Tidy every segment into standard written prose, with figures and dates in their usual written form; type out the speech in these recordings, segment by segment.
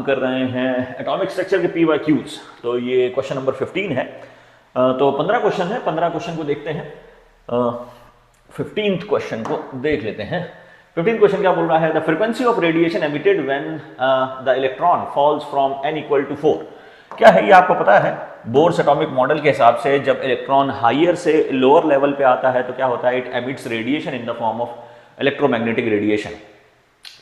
हम कर रहे हैं एटॉमिक स्ट्रक्चर के पी वाई क्यूज। तो ये क्वेश्चन नंबर 15 है। तो 15 क्वेश्चन है, 15 क्वेश्चन को देखते हैं। 15th क्वेश्चन को देख लेते हैं। 15th क्वेश्चन क्या बोल रहा है? The frequency of radiation emitted when the electron falls from n equal to 4। क्या है ये आपको पता है? बोर्स एटॉमिक मॉडल के हिसाब से जब इलेक्ट्रॉन हायर से लोअर लेवल पे आता है तो क्या होता है? It emits radiation in the form of electromagnetic radiation.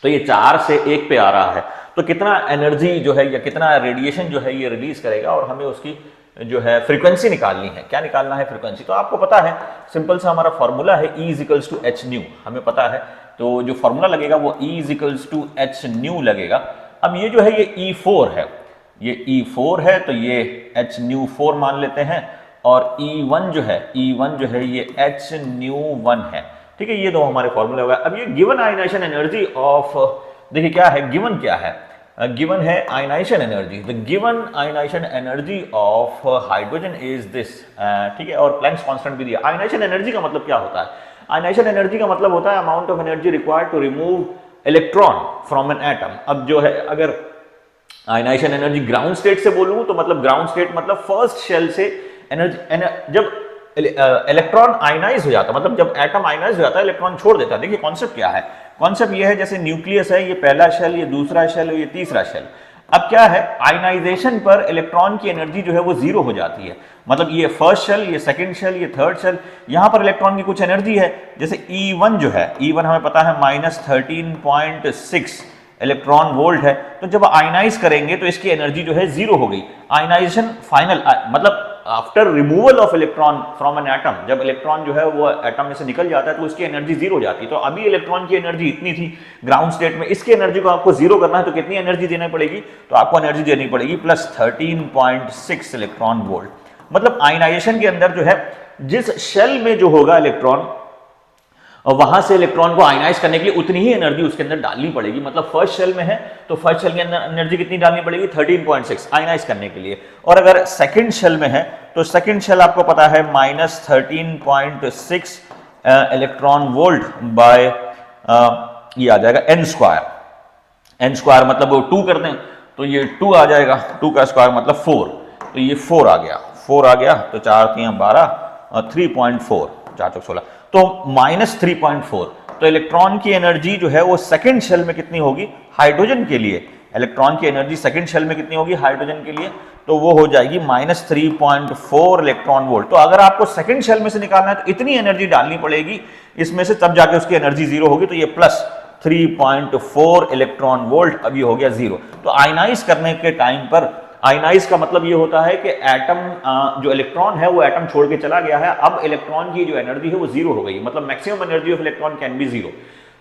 तो ये 4 से 1 पे आ रहा है, तो कितना एनर्जी जो है या कितना रेडिएशन जो है ये रिलीज करेगा, और हमें उसकी जो है फ्रीक्वेंसी निकालनी है। क्या निकालना है? फ्रीक्वेंसी। तो आपको पता है सिंपल सा हमारा फॉर्मूला है E equals to h nu, हमें पता है। तो जो फॉर्मूला लगेगा वो E equals to h nu लगेगा। अब ये जो है ये E4 है, ये E4 है, तो ये एच न्यू 4 मान लेते हैं, और E1 जो है ये एच न्यू 1 है। ठीक है, ये दो हमारे फॉर्मूले हो गए। अब ये गिवन आयनाइजेशन एनर्जी ऑफ, देखिए क्या है गिवन, क्या है गिवन है ionisation energy. The given ionisation energy of hydrogen is this. ठीक है, और प्लैंक्स कांस्टेंट भी दिया। आयनाइजेशन एनर्जी का मतलब क्या होता है? आयनाइजेशन एनर्जी का मतलब होता है amount of energy required to remove electron from an atom. अब जो है अगर आयनाइजेशन एनर्जी ग्राउंड स्टेट से बोलूं तो मतलब ग्राउंड स्टेट मतलब फर्स्ट शेल से एनर्जी, जब इलेक्ट्रॉन आयनाइज हो जाता, मतलब जब एटम आयनाइज हो जाता है, इलेक्ट्रॉन छोड़ देता है। देखिए कॉन्सेप्ट क्या है? कॉन्सेप्ट ये है जैसे न्यूक्लियस है, ये पहला शेल, ये दूसरा शेल, ये तीसरा शेल। अब क्या है? आयनाइजेशन पर इलेक्ट्रॉन की एनर्जी जो है वो जीरो हो जाती है। मतलब ये फर्स्ट शेल, ये सेकंड शेल, ये थर्ड शेल, यहां पर इलेक्ट्रॉन की कुछ एनर्जी है। जैसे E1 जो है, E1 हमें पता है -13.6 इलेक्ट्रॉन वोल्ट है। तो जब आयनाइज करेंगे तो इसकी एनर्जी जो है जीरो हो गई। आयनाइजेशन फाइनल मतलब after removal of electron from an atom, जब इलेक्ट्रॉन जो है वो एटम में से निकल जाता है तो उसकी एनर्जी जीरो हो जाती है। तो अभी इलेक्ट्रॉन की एनर्जी इतनी थी ग्राउंड स्टेट में, इसकी एनर्जी को आपको जीरो करना है तो कितनी एनर्जी देनी पड़ेगी? तो आपको एनर्जी देनी पड़ेगी +13.6 इलेक्ट्रॉन वोल्ट। मतलब आयनाइजेशन के अंदर जो है जिस शेल में जो होगा इलेक्ट्रॉन, और वहां से इलेक्ट्रॉन को आयनाइज करने के लिए उतनी ही एनर्जी उसके अंदर डालनी पड़ेगी। मतलब फर्स्ट शेल में है तो फर्स्ट शेल के अंदर एनर्जी कितनी डालनी पड़ेगी? 13.6 आयनाइज करने के लिए। और अगर सेकंड शेल में है तो सेकंड शेल आपको पता है -13.6 इलेक्ट्रॉन वोल्ट बाय ये आ जाएगा n स्क्वायर मतलब वो 2 कर दें तो ये 2 आ जाएगा, 2 का स्क्वायर मतलब 4, तो ये 4 आ गया, 4 आ गया, तो 4 3 12 और 3.4, 4 चौक 16, तो -3.4। तो इलेक्ट्रॉन की एनर्जी जो है वो सेकंड शेल में कितनी होगी? हाइड्रोजन के लिए इलेक्ट्रॉन की एनर्जी सेकंड शेल में कितनी होगी हाइड्रोजन के लिए? तो वो हो जाएगी -3.4 इलेक्ट्रॉन वोल्ट। तो अगर आपको सेकंड शेल में से निकालना है तो इतनी एनर्जी डालनी पड़ेगी इसमें से, तब जाके उसकी एनर्जी जीरो होगी। तो ये +3.4 इलेक्ट्रॉन वोल्ट अभी हो गया जीरो। तो आयनाइज करने के टाइम पर, आयनाइज का मतलब ये होता है कि एटम जो इलेक्ट्रॉन है वो एटम छोड़ के चला गया है, अब इलेक्ट्रॉन की जो एनर्जी है वो जीरो हो गई। मतलब maximum energy of electron can be zero.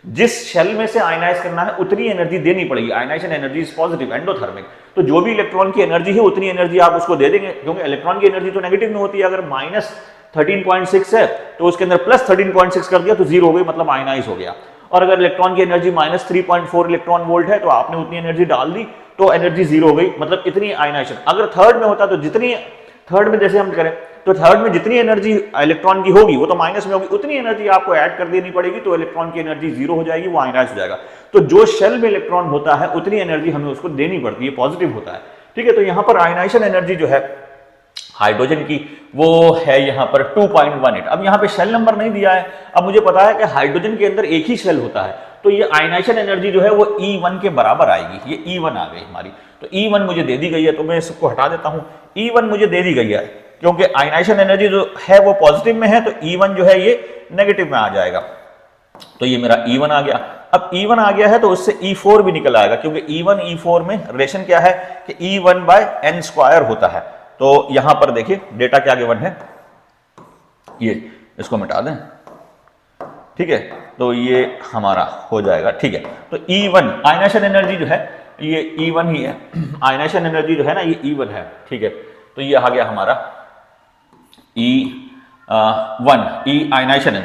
जिस शेल में से आयनाइज करना है उतनी एनर्जी देनी पड़ेगी। Ionisation energy is positive endothermic, तो जो भी इलेक्ट्रॉन की एनर्जी है उतनी एनर्जी आप उसको दे देंगे, क्योंकि इलेक्ट्रॉन की एनर्जी तो नेगेटिव में होती है। अगर -13.6 है तो उसके अंदर +13.6 कर दिया तो जीरो हो गई, मतलब आयनाइज हो गया। और अगर इलेक्ट्रॉन की एनर्जी -3.4 इलेक्ट्रॉन वोल्ट है तो आपने उतनी एनर्जी डाल दी तो एनर्जी जीरो हो गई, मतलब इतनी आयनाइजेशन। अगर थर्ड में होता तो जितनी, थर्ड में जैसे हम करें तो थर्ड में जितनी एनर्जी इलेक्ट्रॉन की होगी वो तो माइनस में होगी, उतनी एनर्जी आपको ऐड कर देनी पड़ेगी, तो इलेक्ट्रॉन की एनर्जी जीरो हो जाएगी, वो आयनाइज हो जाएगा। तो जो शेल में इलेक्ट्रॉन होता है उतनी एनर्जी हमें उसको देनी पड़ती है, पॉजिटिव होता है। ठीक है, तो यहां पर आयनाइजेशन एनर्जी जो है हाइड्रोजन की वो है यहाँ पर 2.18। अब यहाँ पे शेल नंबर नहीं दिया है। अब मुझे पता है कि हाइड्रोजन के अंदर एक ही शेल होता है, तो ये आयनाइजेशन एनर्जी जो है वो E1 के बराबर आएगी। ये E1 आ गई हमारी, तो E1 मुझे दे दी गई है, तो मैं इसको हटा देता हूं। E1 मुझे दे दी गई है क्योंकि आयनाइजेशन एनर्जी जो है वो पॉजिटिव में है, तो E1 जो है ये नेगेटिव में आ जाएगा। तो ये मेरा E1 आ गया। अब E1 आ गया है तो उससे E4 भी निकल आएगा, क्योंकि E1 E4 में रिलेशन क्या है कि E1/n² होता है। तो यहां पर देखिए डेटा क्या गिवन है, ये इसको मिटा दें। ठीक है, तो ये हमारा हो जाएगा। ठीक है, तो E1 आयनाइजेशन एनर्जी जो है ये E1 ही है। आयनाइजेशन एनर्जी जो है ना ये E1 है। ठीक है, तो ये आ गया हमारा E1, E आयनाइजेशन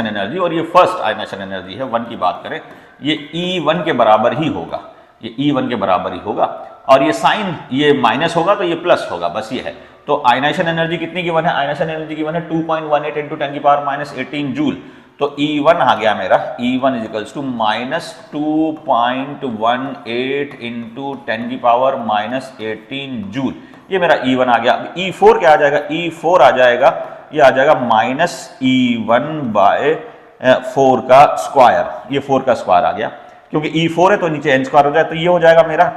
एनर्जी, और ये फर्स्ट आयनाइजेशन एनर्जी है। 1 की बात करें ये E1 के बराबर ही होगा, ये E1 के बराबर ही होगा, और ये साइन ये माइनस होगा तो ये प्लस होगा, बस ये है। तो आयनाइजेशन एनर्जी कितनी गिवन है? आयनाइजेशन एनर्जी गिवन है 2.18 × 10⁻18 जूल। तो E1 आ गया मेरा, E1 equals to -2.18 into 10⁻⁻18 joule, ये मेरा E1 आ गया। E4 क्या आ जाएगा, E4 आ जाएगा, ये आ जाएगा -E1/4 का स्क्वायर, ये 4 का स्क्वायर आ गया, क्योंकि E4 है तो नीचे n स्क्वायर हो जाए, तो ये हो जाएगा मेरा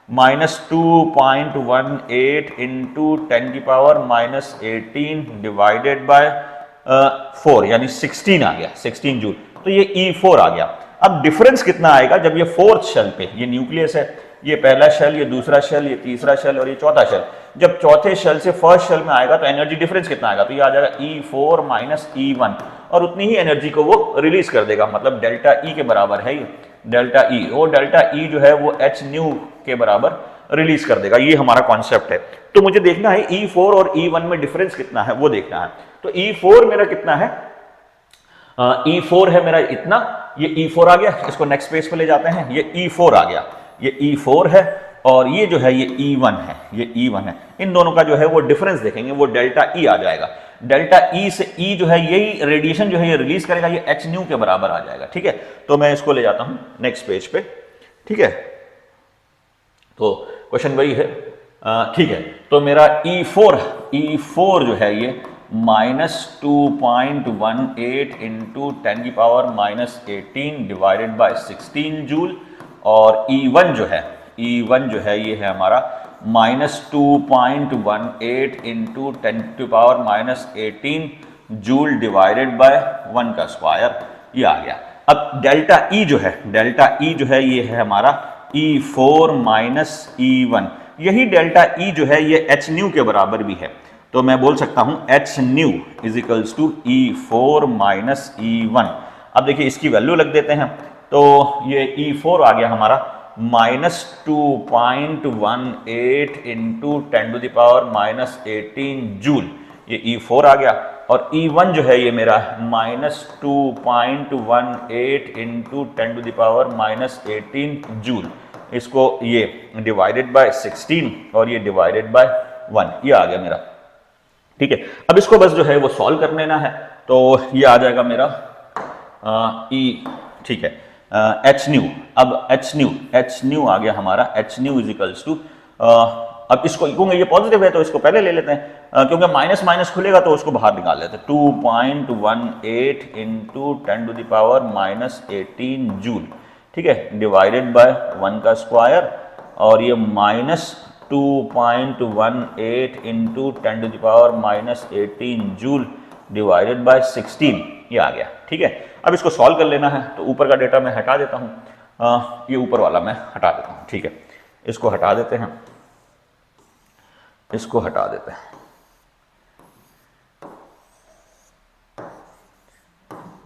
-2.18 इंटू 10⁻⁻18 डिवाइडेड बाय 4, यानी 16 आ गया, 16 जूल। तो ये E4 आ गया। अब डिफरेंस कितना आएगा जब ये फोर्थ शेल पे, ये न्यूक्लियस है, ये पहला शेल, ये दूसरा शेल, ये तीसरा शेल और ये चौथा शेल, जब चौथे शेल से फर्स्ट शेल में आएगा तो एनर्जी डिफरेंस कितना आएगा, तो ये आ जाएगा E4 माइनस E1, और उतनी ही एनर्जी को वो रिलीज कर देगा, मतलब डेल्टा E के बराबर है ये, डेल्टा E, और डेल्टा E जो है वो h न्यू के बराबर रिलीज कर देगा। ये हमारा कॉन्सेप्ट है। तो मुझे देखना है E4 और E1 में डिफरेंस कितना है, वो देखना है। तो E4 मेरा कितना है, E4 है मेरा इतना, ये E4 आ गया, इसको नेक्स्ट पेज पे ले जाते हैं, ये E4 आ गया, ये E4 है, और ये जो है ये E1 है, ये E1 है। इन दोनों का जो है वो डिफरेंस देखेंगे, वो डेल्टा E आ जाएगा। डेल्टा E से E जो है यही रेडिएशन जो है ये रिलीज करेगा, ये h न्यू के बराबर आ जाएगा, ठीक है। तो मैं इसको ले जाता हूं नेक्स्ट पेज पे, ठीक है। तो क्वेश्चन वही है, ठीक है। तो मेरा E4 जो है ये -2.18 इंटू 10⁻⁻18 डिवाइडेड बाय 16 जूल, और E1 जो है ये है हमारा -2.18 इंटू 10⁻⁻18 जूल डिवाइडेड बाय 1 का स्क्वायर, ये आ गया। अब डेल्टा E जो है ये है हमारा E4 माइनस E1, यही डेल्टा E जो है ये h न्यू के बराबर भी है। तो मैं बोल सकता हूं h nu is equals to E4 minus E1। अब देखिए इसकी वैल्यू लग देते हैं, तो ये E4 आ गया हमारा -2.18 इंटू 10⁻⁻18 जूल, ये E4 आ गया। और E1 जो है ये मेरा -2.18 इंटू 10⁻⁻18 जूल, इसको ये डिवाइडेड बाय 16 और ये डिवाइडेड बाय 1, ये आ गया मेरा, ठीक है। अब इसको बस जो है वो सॉल्व कर लेना है, तो ये आ जाएगा मेरा E, ठीक है, h न्यू। अब h न्यू आ गया हमारा, h nu is equals to, अब इसको क्योंकि ये पॉजिटिव है तो इसको पहले ले लेते हैं, क्योंकि माइनस माइनस खुलेगा तो उसको बाहर निकाल लेते हैं। 2.18 इंटू 10⁻⁻18 जूल, ठीक है, डिवाइडेड बाय 1 का स्क्वायर, और ये -2.18 इंटू 10⁻⁻18 जूल डिवाइडेड बाय 16, ये आ गया, ठीक है। अब इसको सॉल्व कर लेना है, तो ऊपर का डेटा मैं हटा देता हूँ, ये ऊपर वाला मैं हटा देता हूँ, ठीक है। इसको हटा देते हैं, इसको हटा देते हैं,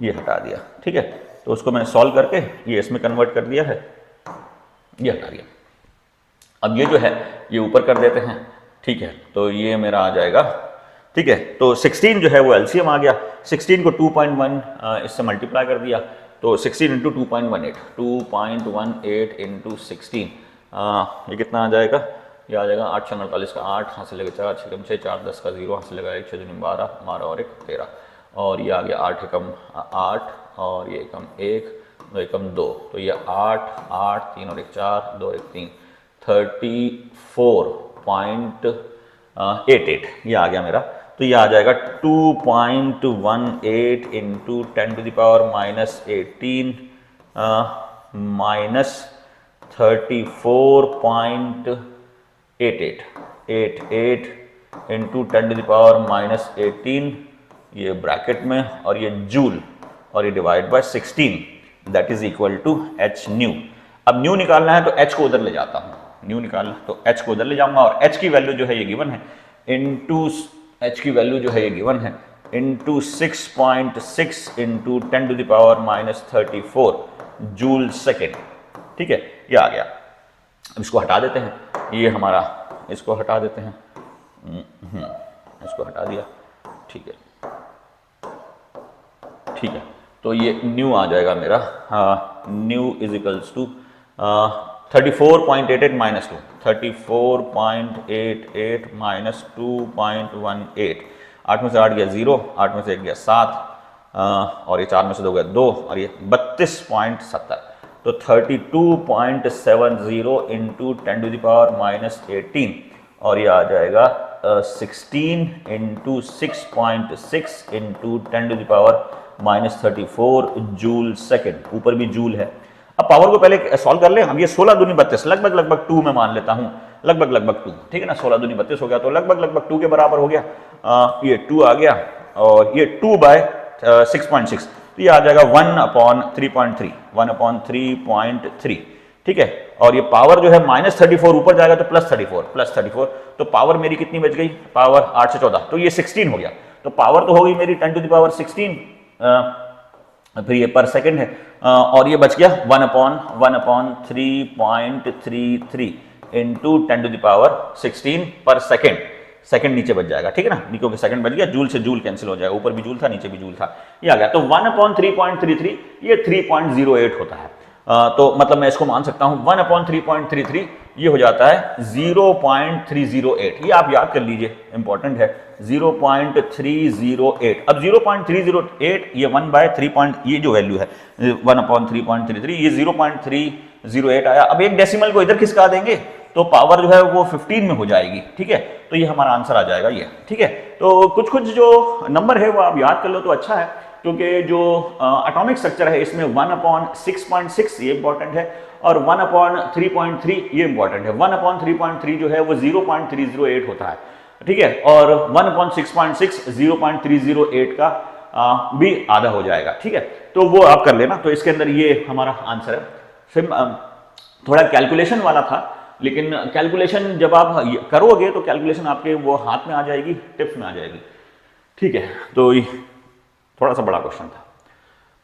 ये हटा दिया, ठीक है। तो उसको मैंने सॉल्व करके ये इसमें कन्वर्ट कर दिया है, ये हटा दिया। अब ये जो है ये ऊपर कर देते हैं, ठीक है। तो ये मेरा आ जाएगा, ठीक है। तो 16 जो है वो एलसीएम आ गया, 16 को 2.1 इससे मल्टीप्लाई कर दिया, तो 16 इंटू 2.18 इंटू 16, ये कितना आ जाएगा, ये आ जाएगा 8 48 का 8, हाथ से लगे 4 6 6 4 10 का 0, हाथ से लगा 1 6 12 12 और 1 13, और ये आ गया 8 एकम 8, और ये एकम 1 2 एकम 2, तो ये 8 8 3 और 1 4 2 1 3 34.88, ये आ गया मेरा। तो ये आ जाएगा 2.18 इंटू 10⁻⁻18 माइनस 34.88 इंटू 10⁻⁻18, ये ब्रैकेट में, और ये जूल, और ये divide by 16, that is equal to h nu. अब न्यू निकालना है तो h को उधर ले जाता हूँ, न्यू निकालना तो h को उधर ले जाऊंगा, और h की वैल्यू जो है ये गिवन है, इनटू h की वैल्यू जो है ये गिवन है, इनटू 6.6 इंटू 10⁻⁻34 जूल सेकेंड, ठीक है, ये आ गया। अब इसको हटा देते हैं, ये हमारा, इसको हटा देते हैं, इसको हटा दिया, ठीक है, ठीक है। तो ये न्यू आ जाएगा मेरा, nu is equals to 34.88 minus 2, 34.88 minus 2.18, 8 में से 8 गया 0, 8 में से 1 गया 7, और ये 4 में से 2 गए 2 और ये 32.70, तो 32.70 इंटू 10⁻⁻18 और ये आ जाएगा 16 इंटू 6.6 इंटू 10⁻⁻34 जूल सेकेंड, ऊपर भी जूल है। अब पावर को पहले सॉल्व कर ले हम। ये 16 दूनी 32 लगभग 2 में मान लेता हूं, लगभग 2, ठीक है ना। 16 दूनी 32 हो गया तो लगभग 2 के बराबर हो गया। ये 2 आ गया और ये 2/6.6, तो ये आ जाएगा 1/3.3, 1/3.3, ठीक है। और ये पावर जो है -34 ऊपर जाएगा तो +34, तो पावर मेरी कितनी बच गई, पावर 8 से 14, तो ये 16 हो गया। तो पावर तो हो गई मेरी 10⁻16, फिर ये पर सेकंड है, और ये बच गया 1/3.33 इंटू 10⁻16 पर सेकंड। सेकंड नीचे बच जाएगा, ठीक है ना, क्योंकि सेकंड बच गया, जूल से जूल कैंसिल हो जाएगा, ऊपर भी जूल था नीचे भी जूल था, ये आ गया। तो 1/3.33 ये 3.08 होता है। तो मतलब मैं इसको मान सकता हूं 1/3.33 ये हो जाता है 0.308, ये आप याद कर लीजिए, इंपॉर्टेंट है 0.308। अब 0.308 ये 1/3 ये जो वैल्यू है 1/3.33 ये 0.308 आया। अब एक डेसिमल को इधर खिसका देंगे तो पावर जो है वो 15 में हो जाएगी, ठीक है। तो ये हमारा आंसर आ जाएगा ये, ठीक है। तो कुछ जो नंबर है वो आप याद कर लो तो अच्छा है, क्योंकि जो एटॉमिक स्ट्रक्चर है इसमें 1/6.6 ये इंपॉर्टेंट है और 1/3.3 ये इंपॉर्टेंट है। 1/3.3 जो है वो 0.308 होता है, ठीक है, और 1/6.6 0.308 का भी आधा हो जाएगा, ठीक है। तो वो आप कर लेना। तो इसके अंदर ये हमारा आंसर है। फिर थोड़ा कैलकुलेशन वाला था, लेकिन कैलकुलेशन जब आप करोगे तो कैलकुलेशन आपके वो हाथ में आ जाएगी, टिप्स में आ जाएगी, ठीक है। तो थोड़ा सा बड़ा क्वेश्चन था।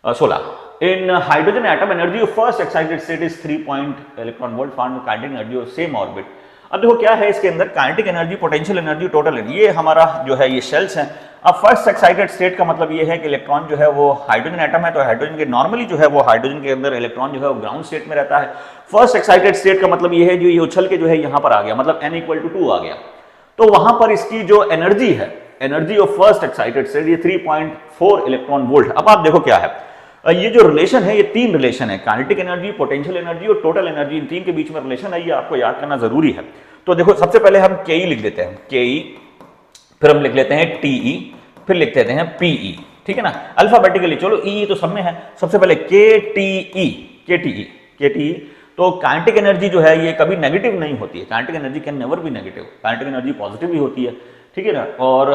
16 in hydrogen atom energy of first excited state is 3 electron volt, found kinetic energy of same orbit. अब देखो क्या है इसके अंदर, kinetic energy, potential energy, total energy, ये हमारा जो है ये शेल्स हैं। अब फर्स्ट एक्साइटेड स्टेट का मतलब ये है कि इलेक्ट्रॉन जो है वो हाइड्रोजन एटम है, तो हाइड्रोजन के नॉर्मली जो है वो हाइड्रोजन के अंदर इलेक्ट्रॉन जो है वो ग्राउंड स्टेट में रहता है। फर्स्ट एक्साइटेड स्टेट का मतलब ये है जो ये उछल के जो है यहां पर आ गया, मतलब n=2 आ गया, तो वहां पर इसकी जो एनर्जी है, energy of first excited state, ये 3.4 इलेक्ट्रॉन वोल्ट। अब आप देखो क्या है, ये जो रिलेशन है ये 3 रिलेशन है, काइनेटिक एनर्जी, पोटेंशियल एनर्जी और टोटल एनर्जी, इन 3 के बीच में रिलेशन है, ये आपको याद करना जरूरी है। तो देखो सबसे पहले हम के लिख देते हैं, के, फिर हम लिख लेते हैं टी, फिर लिख देते हैं पीई, ठीक है ना, अल्फाबेटिकली। चलो ई तो सब में है, सबसे पहले के टी। तो काइनेटिक एनर्जी जो है ये कभी नेगेटिव नहीं होती है, kinetic energy can never be negative, kinetic energy positive भी होती है, ठीक है ना। और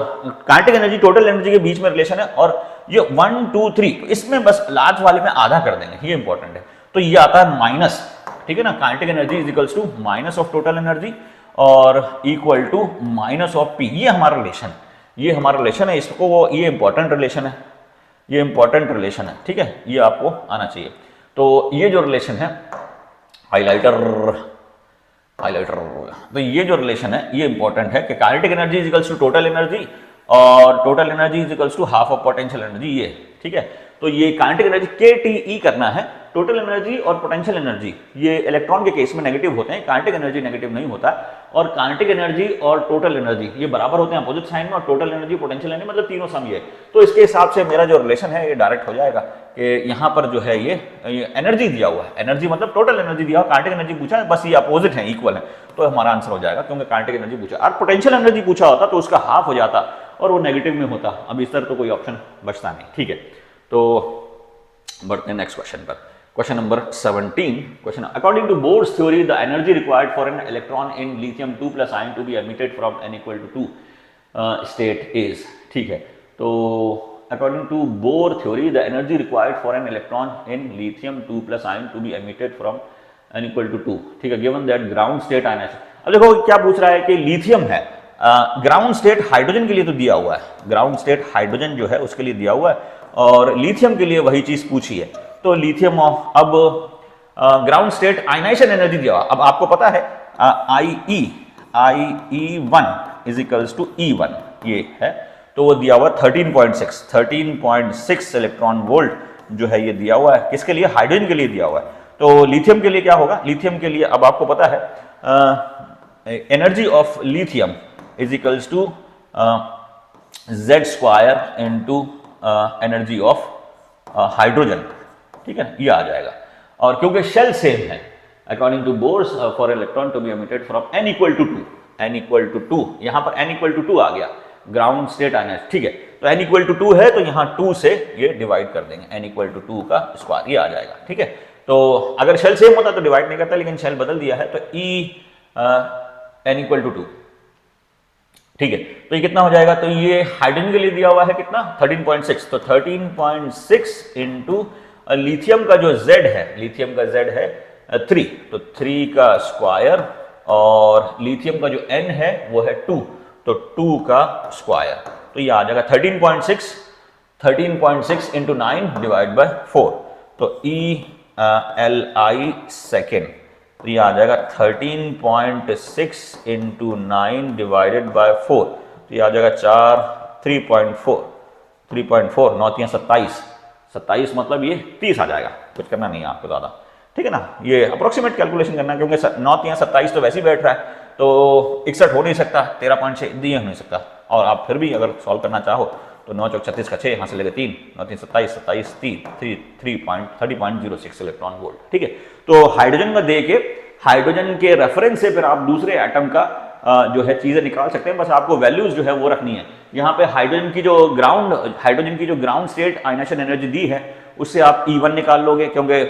काइनेटिक एनर्जी टोटल एनर्जी के बीच में रिलेशन है, और ये 1 2 3 इसमें बस लार्ज वाले में आधा कर देंगे, ये इंपॉर्टेंट है। तो ये आता है माइनस, ठीक है ना, kinetic energy is equals to minus of total energy और equal to minus of P, ये हमारा रिलेशन, ये हमारा रिलेशन है। इसको वो ये इंपॉर्टेंट रिलेशन है, ये इंपॉर्टेंट रिलेशन है, ठीक है, ये आपको आना चाहिए। तो ये जो रिलेशन है, हाइलाइटर, तो ये जो रिलेशन है ये इंपॉर्टेंट है कि kinetic energy is equals to total energy और total energy is equals to half of potential energy, ये, ठीक है। तो ये काइनेटिक एनर्जी के टी करना है, टोटल एनर्जी और पोटेंशियल एनर्जी ये इलेक्ट्रॉन के केस में नेगेटिव होते हैं, काइनेटिक एनर्जी नेगेटिव नहीं होता, और काइनेटिक एनर्जी और टोटल एनर्जी ये बराबर होते हैं अपोजिट साइन में, और टोटल एनर्जी पोटेंशियल एनर्जी मतलब तीनों सम ये। तो इसके हिसाब से मेरा जो रिलेशन है ये डायरेक्ट हो जाएगा कि यहाँ पर जो है ये एनर्जी दिया हुआ है, एनर्जी मतलब टोटल एनर्जी दिया हुआ, काइनेटिक एनर्जी पूछा है, बस ये अपोजिट है, इक्वल है, तो हमारा आंसर हो जाएगा, क्योंकि काइनेटिक एनर्जी पूछा। और पोटेंशियल एनर्जी पूछा होता तो उसका हाफ हो जाता और वो नेगेटिव में होता। अब इस तरह तो कोई ऑप्शन बचता नहीं, ठीक है। तो बढ़ते हैं नेक्स्ट क्वेश्चन पर, question number 17। Question, according to Bohr's theory the energy required for an electron in lithium 2+ ion to be emitted from n=2 state is, ठीक है। तो according to Bohr theory the energy required for an electron in lithium 2+ ion to be emitted from n=2, ठीक है, given that ground state ionisation. अब देखो क्या पूछ रहा है कि लिथियम है, ग्राउंड स्टेट हाइड्रोजन के लिए तो दिया हुआ है, ग्राउंड स्टेट हाइड्रोजन जो है उसके लिए दिया हुआ है, और लिथियम के लिए वही चीज पूछी है। तो लिथियम अब ग्राउंड स्टेट आयनाइजेशन एनर्जी दिया हुआ, अब आपको पता है IE1 is equals to E1, ये है, तो वो दिया हुआ 13.6 इलेक्ट्रॉन वोल्ट जो है ये दिया हुआ है, किसके लिए, हाइड्रोजन के लिए दिया हुआ है। तो लिथियम के लिए क्या होगा, लिथियम के लिए अब आपको पता है energy of lithium is equals to Z² into energy of hydrogen, ठीक है, ये आ जाएगा। और क्योंकि शेल सेम है, according to Bohr's for electron to be emitted from n equal to 2, n equal to 2, यहां पर n इक्वल टू 2 आ गया, ग्राउंड स्टेट आना, ठीक है, तो n इक्वल टू 2 है तो यहां 2 से ये डिवाइड कर देंगे, n इक्वल टू 2 का स्क्वायर, ये आ जाएगा, ठीक है। तो अगर शेल सेम होता तो डिवाइड नहीं करता, लेकिन शेल बदल दिया है तो E n इक्वल टू 2, ठीक है। तो ये कितना हो जाएगा, तो ये हाइड्रोजन के लिए दिया हुआ है कितना 13.6, तो 13.6 इंटू लिथियम का जो Z है, लिथियम का Z है 3, तो 3 का स्क्वायर, और लिथियम का जो N है वो है 2, तो 2 का स्क्वायर, तो ये आ जाएगा 13.6 इंटू 9 डिवाइड बाय 4, तो ELI सेकेंड, तो ये आ जाएगा 13.6 इंटू 9 डिवाइडेड बाय 4, तो ये आ जाएगा 3.4, 9 3 27 मतलब ये 30 आ जाएगा, कुछ करना नहीं है आपको ज़्यादा, ठीक है ना। ये अप्रोक्सीमेट कैलकुलेशन करना, क्योंकि 9 3 27 तो वैसे ही बैठ रहा है, तो 61 हो नहीं सकता, 13.6 दिए हो नहीं सकता, और आप फिर भी अगर सॉल्व करना चाहो तो 9 चौक 36 का 6, यहाँ से लेकर 3, 9 3 27 30.06 इलेक्ट्रॉन वोल्ट, ठीक है। तो हाइड्रोजन का दे के, हाइड्रोजन के रेफरेंस से फिर आप दूसरे एटम का जो है चीजें निकाल सकते हैं, बस आपको वैल्यूज जो है वो रखनी है। यहाँ पे हाइड्रोजन की जो ग्राउंड स्टेट आयनाइजेशन एनर्जी दी है, उससे आप E1 निकाल लोगे, क्योंकि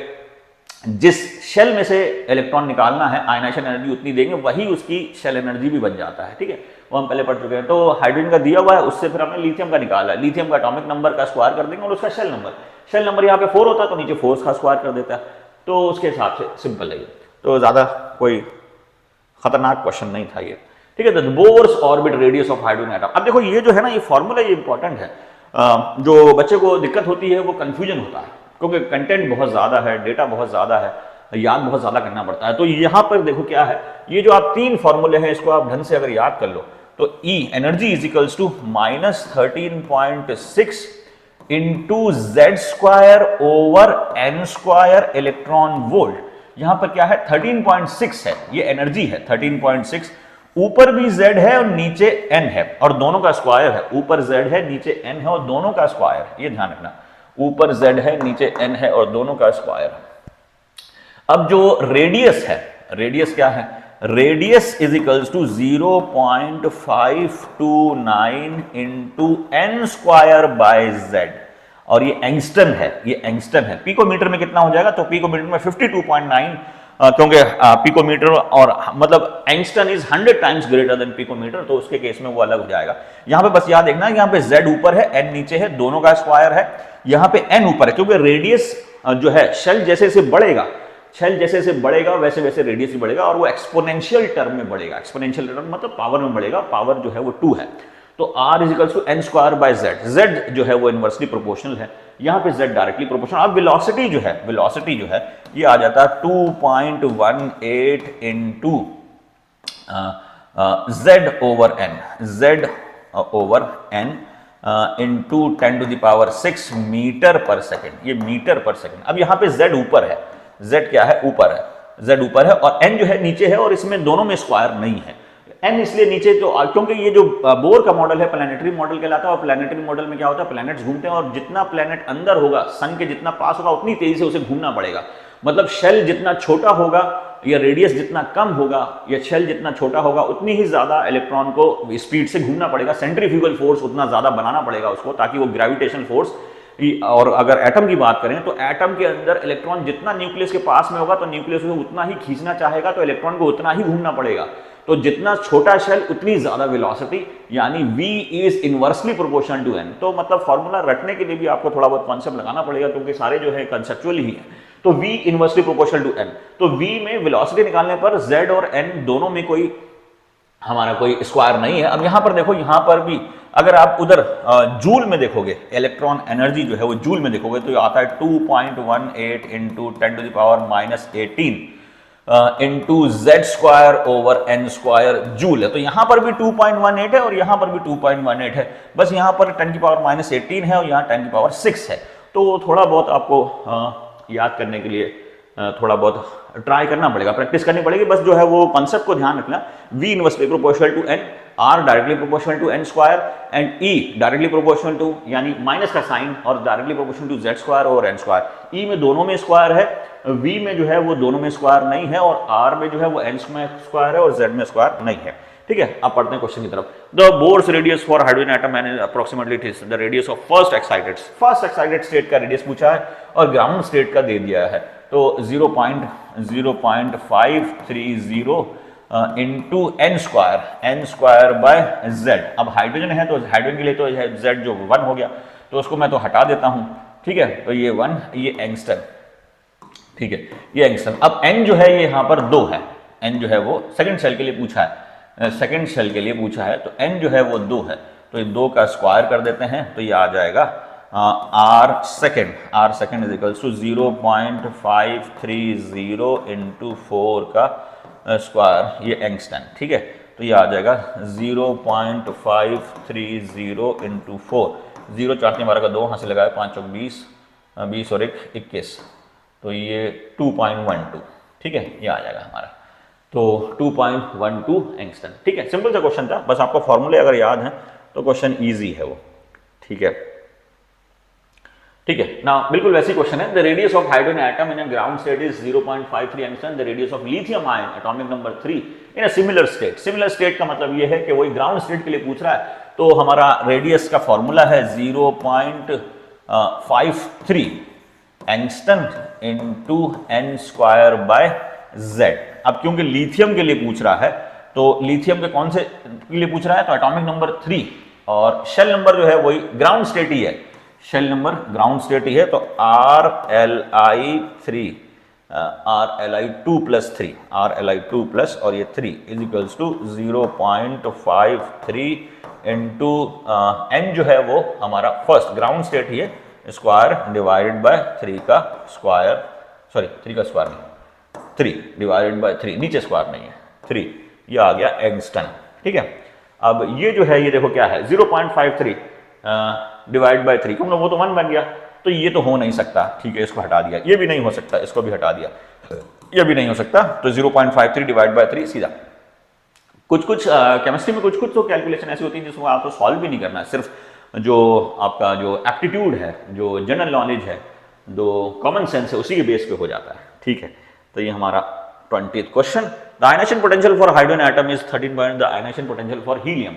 जिस शेल में से इलेक्ट्रॉन निकालना है आयनाइजेशन एनर्जी उतनी देंगे, वही उसकी शेल एनर्जी भी बन जाता है, ठीक है, वो हम पहले पढ़ चुके हैं। तो हाइड्रोजन का दिया हुआ है, उससे फिर हमने लिथियम का निकाला है, लिथियम का एटॉमिक नंबर का स्क्वायर कर देंगे और उसका शेल नंबर यहाँ पे 4 होता तो नीचे 4 का स्क्वायर कर देता है, तो उसके हिसाब से सिंपल है ये, तो ज्यादा कोई खतरनाक क्वेश्चन नहीं था ये, ठीक है। तो Bohr's orbit radius of hydrogen atom, अब देखो ये जो है ना, ये फॉर्मूला ये इंपॉर्टेंट है, जो बच्चे को दिक्कत होती है वो कंफ्यूजन होता है, क्योंकि कंटेंट बहुत ज्यादा है, डेटा बहुत ज्यादा है, याद बहुत ज्यादा करना पड़ता है। तो यहाँ पर देखो क्या है, ये जो आप 3 फॉर्मूले हैं, इसको आप ढंग से अगर याद कर लो, तो E energy is equals to -13.6 into Z square over N square electron volt. यहां पर क्या है, 13.6 है, ये एनर्जी है 13.6, ऊपर भी Z है और नीचे N है, और दोनों का स्क्वायर है, ऊपर Z है नीचे N है और दोनों का स्क्वायर है, ये ध्यान रखना, ऊपर Z है नीचे N है और दोनों का स्क्वायर। अब जो रेडियस है, रेडियस क्या है, radius is equals to 0.529 into N square by Z, और ये एंगस्टन है, ये एंगस्टन है। पिकोमीटर में कितना हो जाएगा, तो पिकोमीटर में 52.9, क्योंकि पिकोमीटर और मतलब angstrom is 100 times greater than picometre, तो उसके केस में वो अलग हो जाएगा। यहां पे बस याद देखना, यहाँ पे Z ऊपर है, N नीचे है, दोनों का स्क्वायर है, यहाँ पे N ऊपर है, क्योंकि रेडियस जो है शेल जैसे जैसे बढ़ेगा, शेल जैसे जैसे बढ़ेगा वैसे वैसे रेडियस भी बढ़ेगा, और वो एक्सपोनेंशियल टर्म में बढ़ेगा, एक्सपोनेंशियल टर्म मतलब पावर में बढ़ेगा, पावर जो है वो 2 है, तो R is equals to N square by Z, Z जो है वो इनवर्सली प्रोपोर्शनल है, यहाँ पे Z डायरेक्टली प्रोपोर्शनल। अब वेलोसिटी जो है ये आ जाता है 2.18 into Z over N into 10 to the power 6 metre per second, ये मीटर पर सेकेंड। अब यहाँ पे Z ऊपर है, Z क्या है, ऊपर है, Z ऊपर है, और N जो है नीचे है, और इसमें दोनों में स्क्वायर नहीं है, N इसलिए नीचे, तो क्योंकि ये जो बोर का मॉडल है प्लैनेटरी मॉडल कहलाता है, और प्लैनेटरी मॉडल में क्या होता है, प्लैनेट्स घूमते हैं, और जितना प्लैनेट अंदर होगा, सन के जितना पास होगा, उतनी तेजी से उसे घूमना पड़ेगा, मतलब शेल जितना छोटा होगा या रेडियस जितना कम होगा या शेल जितना छोटा होगा, उतनी ही ज्यादा इलेक्ट्रॉन को स्पीड से घूमना पड़ेगा, सेंट्रीफ्यूगल फोर्स उतना ज्यादा बनाना पड़ेगा उसको, ताकि वो ग्रेविटेशनल फोर्स। और अगर एटम की बात करें, तो एटम के अंदर इलेक्ट्रॉन जितना न्यूक्लियस के पास में होगा, तो न्यूक्लियस उसे उतना ही खींचना चाहेगा, तो इलेक्ट्रॉन को उतना ही घूमना पड़ेगा, तो जितना छोटा शेल उतनी ज्यादा वेलोसिटी, यानी V is inversely proportional to N। तो मतलब फॉर्मूला रटने के लिए भी आपको थोड़ा बहुत कॉन्सेप्ट लगाना पड़ेगा, क्योंकि सारे जो है कंसेप्चुअल ही है। तो V inversely proportional to N, तो V में वेलोसिटी निकालने पर Z और N दोनों में कोई हमारा कोई स्क्वायर नहीं है। अब यहां पर देखो, यहां पर भी अगर आप उधर जूल में देखोगे, इलेक्ट्रॉन एनर्जी जो है वो जूल में देखोगे, तो ये आता है 2.18 into 10 to the power -18 into Z square over N square joule है। तो यहां पर भी 2.18 है और यहां पर भी 2.18 है, बस यहां पर 10 की पावर -18 है और यहां 10 की पावर 6 है। तो थोड़ा बहुत आपको याद करने के लिए थोड़ा बहुत ट्राई करना पड़ेगा, प्रैक्टिस करनी पड़ेगी, बस जो है वो कॉन्सेप्ट को ध्यान रखना। V inversely proportional to n, R directly proportional to n square and E directly proportional to, यानी माइनस का साइन, और directly proportional to z square और n स्क्वायर। E में दोनों में स्क्वायर है, V में जो है वो दोनों में स्क्वायर नहीं है, और R में जो है वो n स्क्वायर है और z में स्क्वायर नहीं है। ठीक है, अब पढ़ते हैं क्वेश्चन की तरफ। The Bohr's radius for hydrogen atom and approximately it is the radius of first excited state का रेडियस पूछा है और ग्राउंड स्टेट का दे दिया है। तो 0.0530 into n square by z। अब हाइड्रोजन है तो हाइड्रोजन के लिए तो z जो 1 हो गया, तो उसको मैं तो हटा देता हूं। ठीक है, तो ये 1, ये एंगस्टन। ठीक है, ये एंगस्टन। अब n जो है ये यहां पर 2 है, n जो है वो सेकंड शेल के लिए पूछा है, सेकंड शेल के लिए पूछा है, तो n जो है वो 2 है, तो ये 2 का स्क्वायर कर देते हैं, तो ये आ जाएगा r second is equals to 0.530 into 4 का स्क्वायर, ये एंगस्टन। ठीक है, तो ये आ जाएगा 0.530 इंटू 4, 0 4 12 का 2 हाथ से लगाया, 5 चौक 20, 20 और 1 21, तो ये 2.12। ठीक है, ये आ जाएगा हमारा, तो 2.12 एंगस्टन। ठीक है, सिंपल सा क्वेश्चन था, बस आपको फॉर्मूले अगर याद है तो क्वेश्चन इजी है वो। ठीक है, ठीक है ना, बिल्कुल वैसी क्वेश्चन है। The radius of hydrogen atom in a ground state is 0.53 angstrom, the radius of lithium ion atomic number 3 in a similar state. Similar state का मतलब ये है कि वही ग्राउंड स्टेट के लिए पूछ रहा है, तो हमारा रेडियस का फॉर्मूला है 0.53 angstrom into n square by z। अब क्योंकि लिथियम के लिए पूछ रहा है, तो लिथियम के कौन से के लिए पूछ रहा है, तो एटॉमिक नंबर 3 और शेल नंबर जो है वही ग्राउंड स्टेट ही है, शेल नंबर ग्राउंड स्टेट ही है, तो RLI2 प्लस और ये 3 is equals to 0.53 into n जो है वो हमारा फर्स्ट ग्राउंड स्टेट ही है, स्क्वायर डिवाइडेड बाय 3 का स्क्वायर, सॉरी 3 का स्क्वायर नहीं, 3 डिवाइडेड बाय 3, नीचे स्क्वायर नहीं है, 3, ये आ गया एंगस्ट्रॉम। ठीक है, अब ये जो है ये देखो क्या है, 0.53 डिवाइड बाय 3, क्योंकि वो तो 1 बन गया, तो ये तो हो नहीं सकता। ठीक है, इसको हटा दिया, ये भी नहीं हो सकता, इसको भी हटा दिया, ये भी नहीं हो सकता, तो 0.53 डिवाइड बाय 3 सीधा। कुछ केमिस्ट्री में कुछ तो कैलकुलेशन ऐसी होती है जिसको आपको सॉल्व भी नहीं करना है, सिर्फ जो आपका जो एप्टीट्यूड है, जो जनरल नॉलेज है, जो कॉमन सेंस है, उसी के बेस पे हो जाता है। ठीक है, तो ये हमारा 20th question. The ionisation potential for hydrogen atom is 13 point the ionisation potential for helium.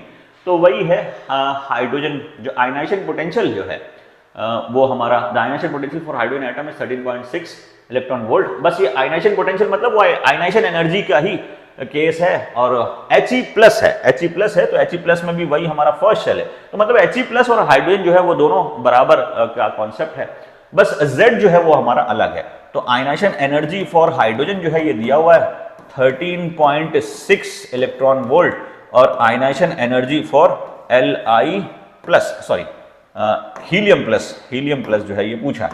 तो वही है हाइड्रोजन जो आयनाइजेशन पोटेंशियल जो है वो हमारा the ionisation potential for hydrogen atom is 13.6 electron volt. बस ये आयनाइजेशन पोटेंशियल मतलब वो आयनाइजेशन एनर्जी का ही केस है, और He प्लस है, तो He प्लस में भी वही हमारा फर्स्ट शेल है, तो मतलब He प्लस और हाइड्रोजन जो है वो दोनों बराबर का कॉन्सेप्ट है, बस Z जो है वो हमारा अलग है। तो आयनाइजेशन एनर्जी फॉर हाइड्रोजन जो है ये दिया हुआ है 13.6 इलेक्ट्रॉन वोल्ट, और ionisation energy for Li plus, sorry helium plus जो है ये पूछा है,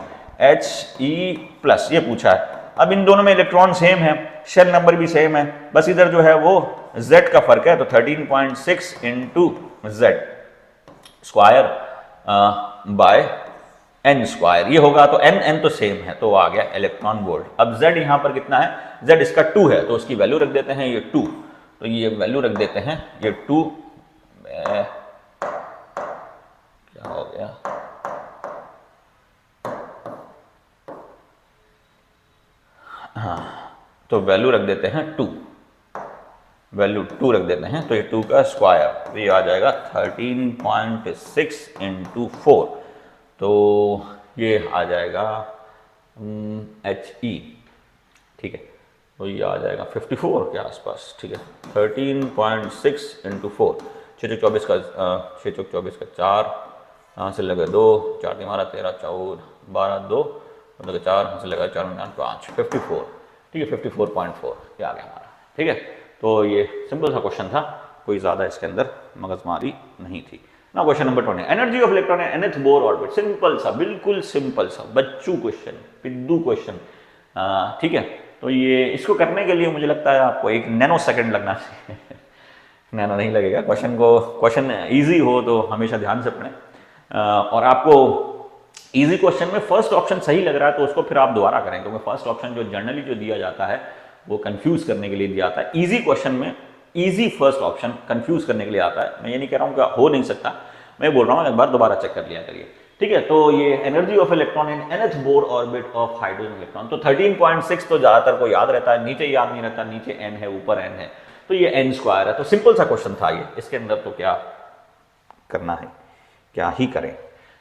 He प्लस ये पूछा है। अब इन दोनों में इलेक्ट्रॉन सेम है, शेल नंबर भी सेम है, बस इधर जो है वो Z का फर्क है, तो 13.6 into Z square by n square ये होगा, तो n तो सेम है, तो आ गया इलेक्ट्रॉन वोल्ट। अब Z यहाँ पर कितना है, Z इसका 2 है, तो उसकी वैल्यू रख देते हैं ये 2, तो ये वैल्यू रख देते हैं ये 2, क्या हो गया, हाँ, तो वैल्यू रख देते हैं 2, वैल्यू 2 रख देते हैं, तो ये 2 का स्क्वायर, तो ये आ जाएगा 13.6 इंटू 4, तो ये आ जाएगा He। ठीक है, तो ये आ जाएगा 54 के आसपास। ठीक है, 13.6 इंटू 4, 6 चौक 24 का 6 चौक 24 का 4, यहाँ से लगे 2, 4 हमारा 13 14 12 2 मतलब 4 यहाँ से लगा 4 5 54। ठीक है, 54.4 ये आ गया हमारा। ठीक है, तो ये सिंपल सा क्वेश्चन था, कोई ज़्यादा इसके अंदर मगजमारी नहीं थी ना। Question number 20, energy of electron in nth Bohr orbit. Simple सा, बिल्कुल सिंपल सा बच्चू क्वेश्चन, पिद्दू क्वेश्चन। ठीक है, तो ये इसको करने के लिए मुझे लगता है आपको 1 नैनो सेकंड लगना चाहिए नैनो नहीं लगेगा, क्वेश्चन ईजी हो तो हमेशा ध्यान से पढ़ें, और आपको इजी क्वेश्चन में फर्स्ट ऑप्शन सही लग रहा है तो उसको फिर आप दोबारा करें, क्योंकि फर्स्ट ऑप्शन जो जनरली जो दिया जाता है वो कंफ्यूज करने के लिए दिया जाता है। इजी क्वेश्चन में इजी फर्स्ट ऑप्शन कंफ्यूज करने के लिए आता है। मैं ये नहीं कह रहा हूँ कि हो नहीं सकता, मैं बोल रहा हूँ एक बार दोबारा चेक कर लिया करिए। ठीक है, तो ये energy of electron in nth Bohr orbit of hydrogen electron, तो 13.6 तो ज्यादातर को याद रहता है, नीचे याद नहीं रहता, नीचे n है ऊपर n है, तो ये n स्क्वायर है। तो सिंपल सा क्वेश्चन था ये, इसके अंदर तो क्या करना है, क्या ही करें।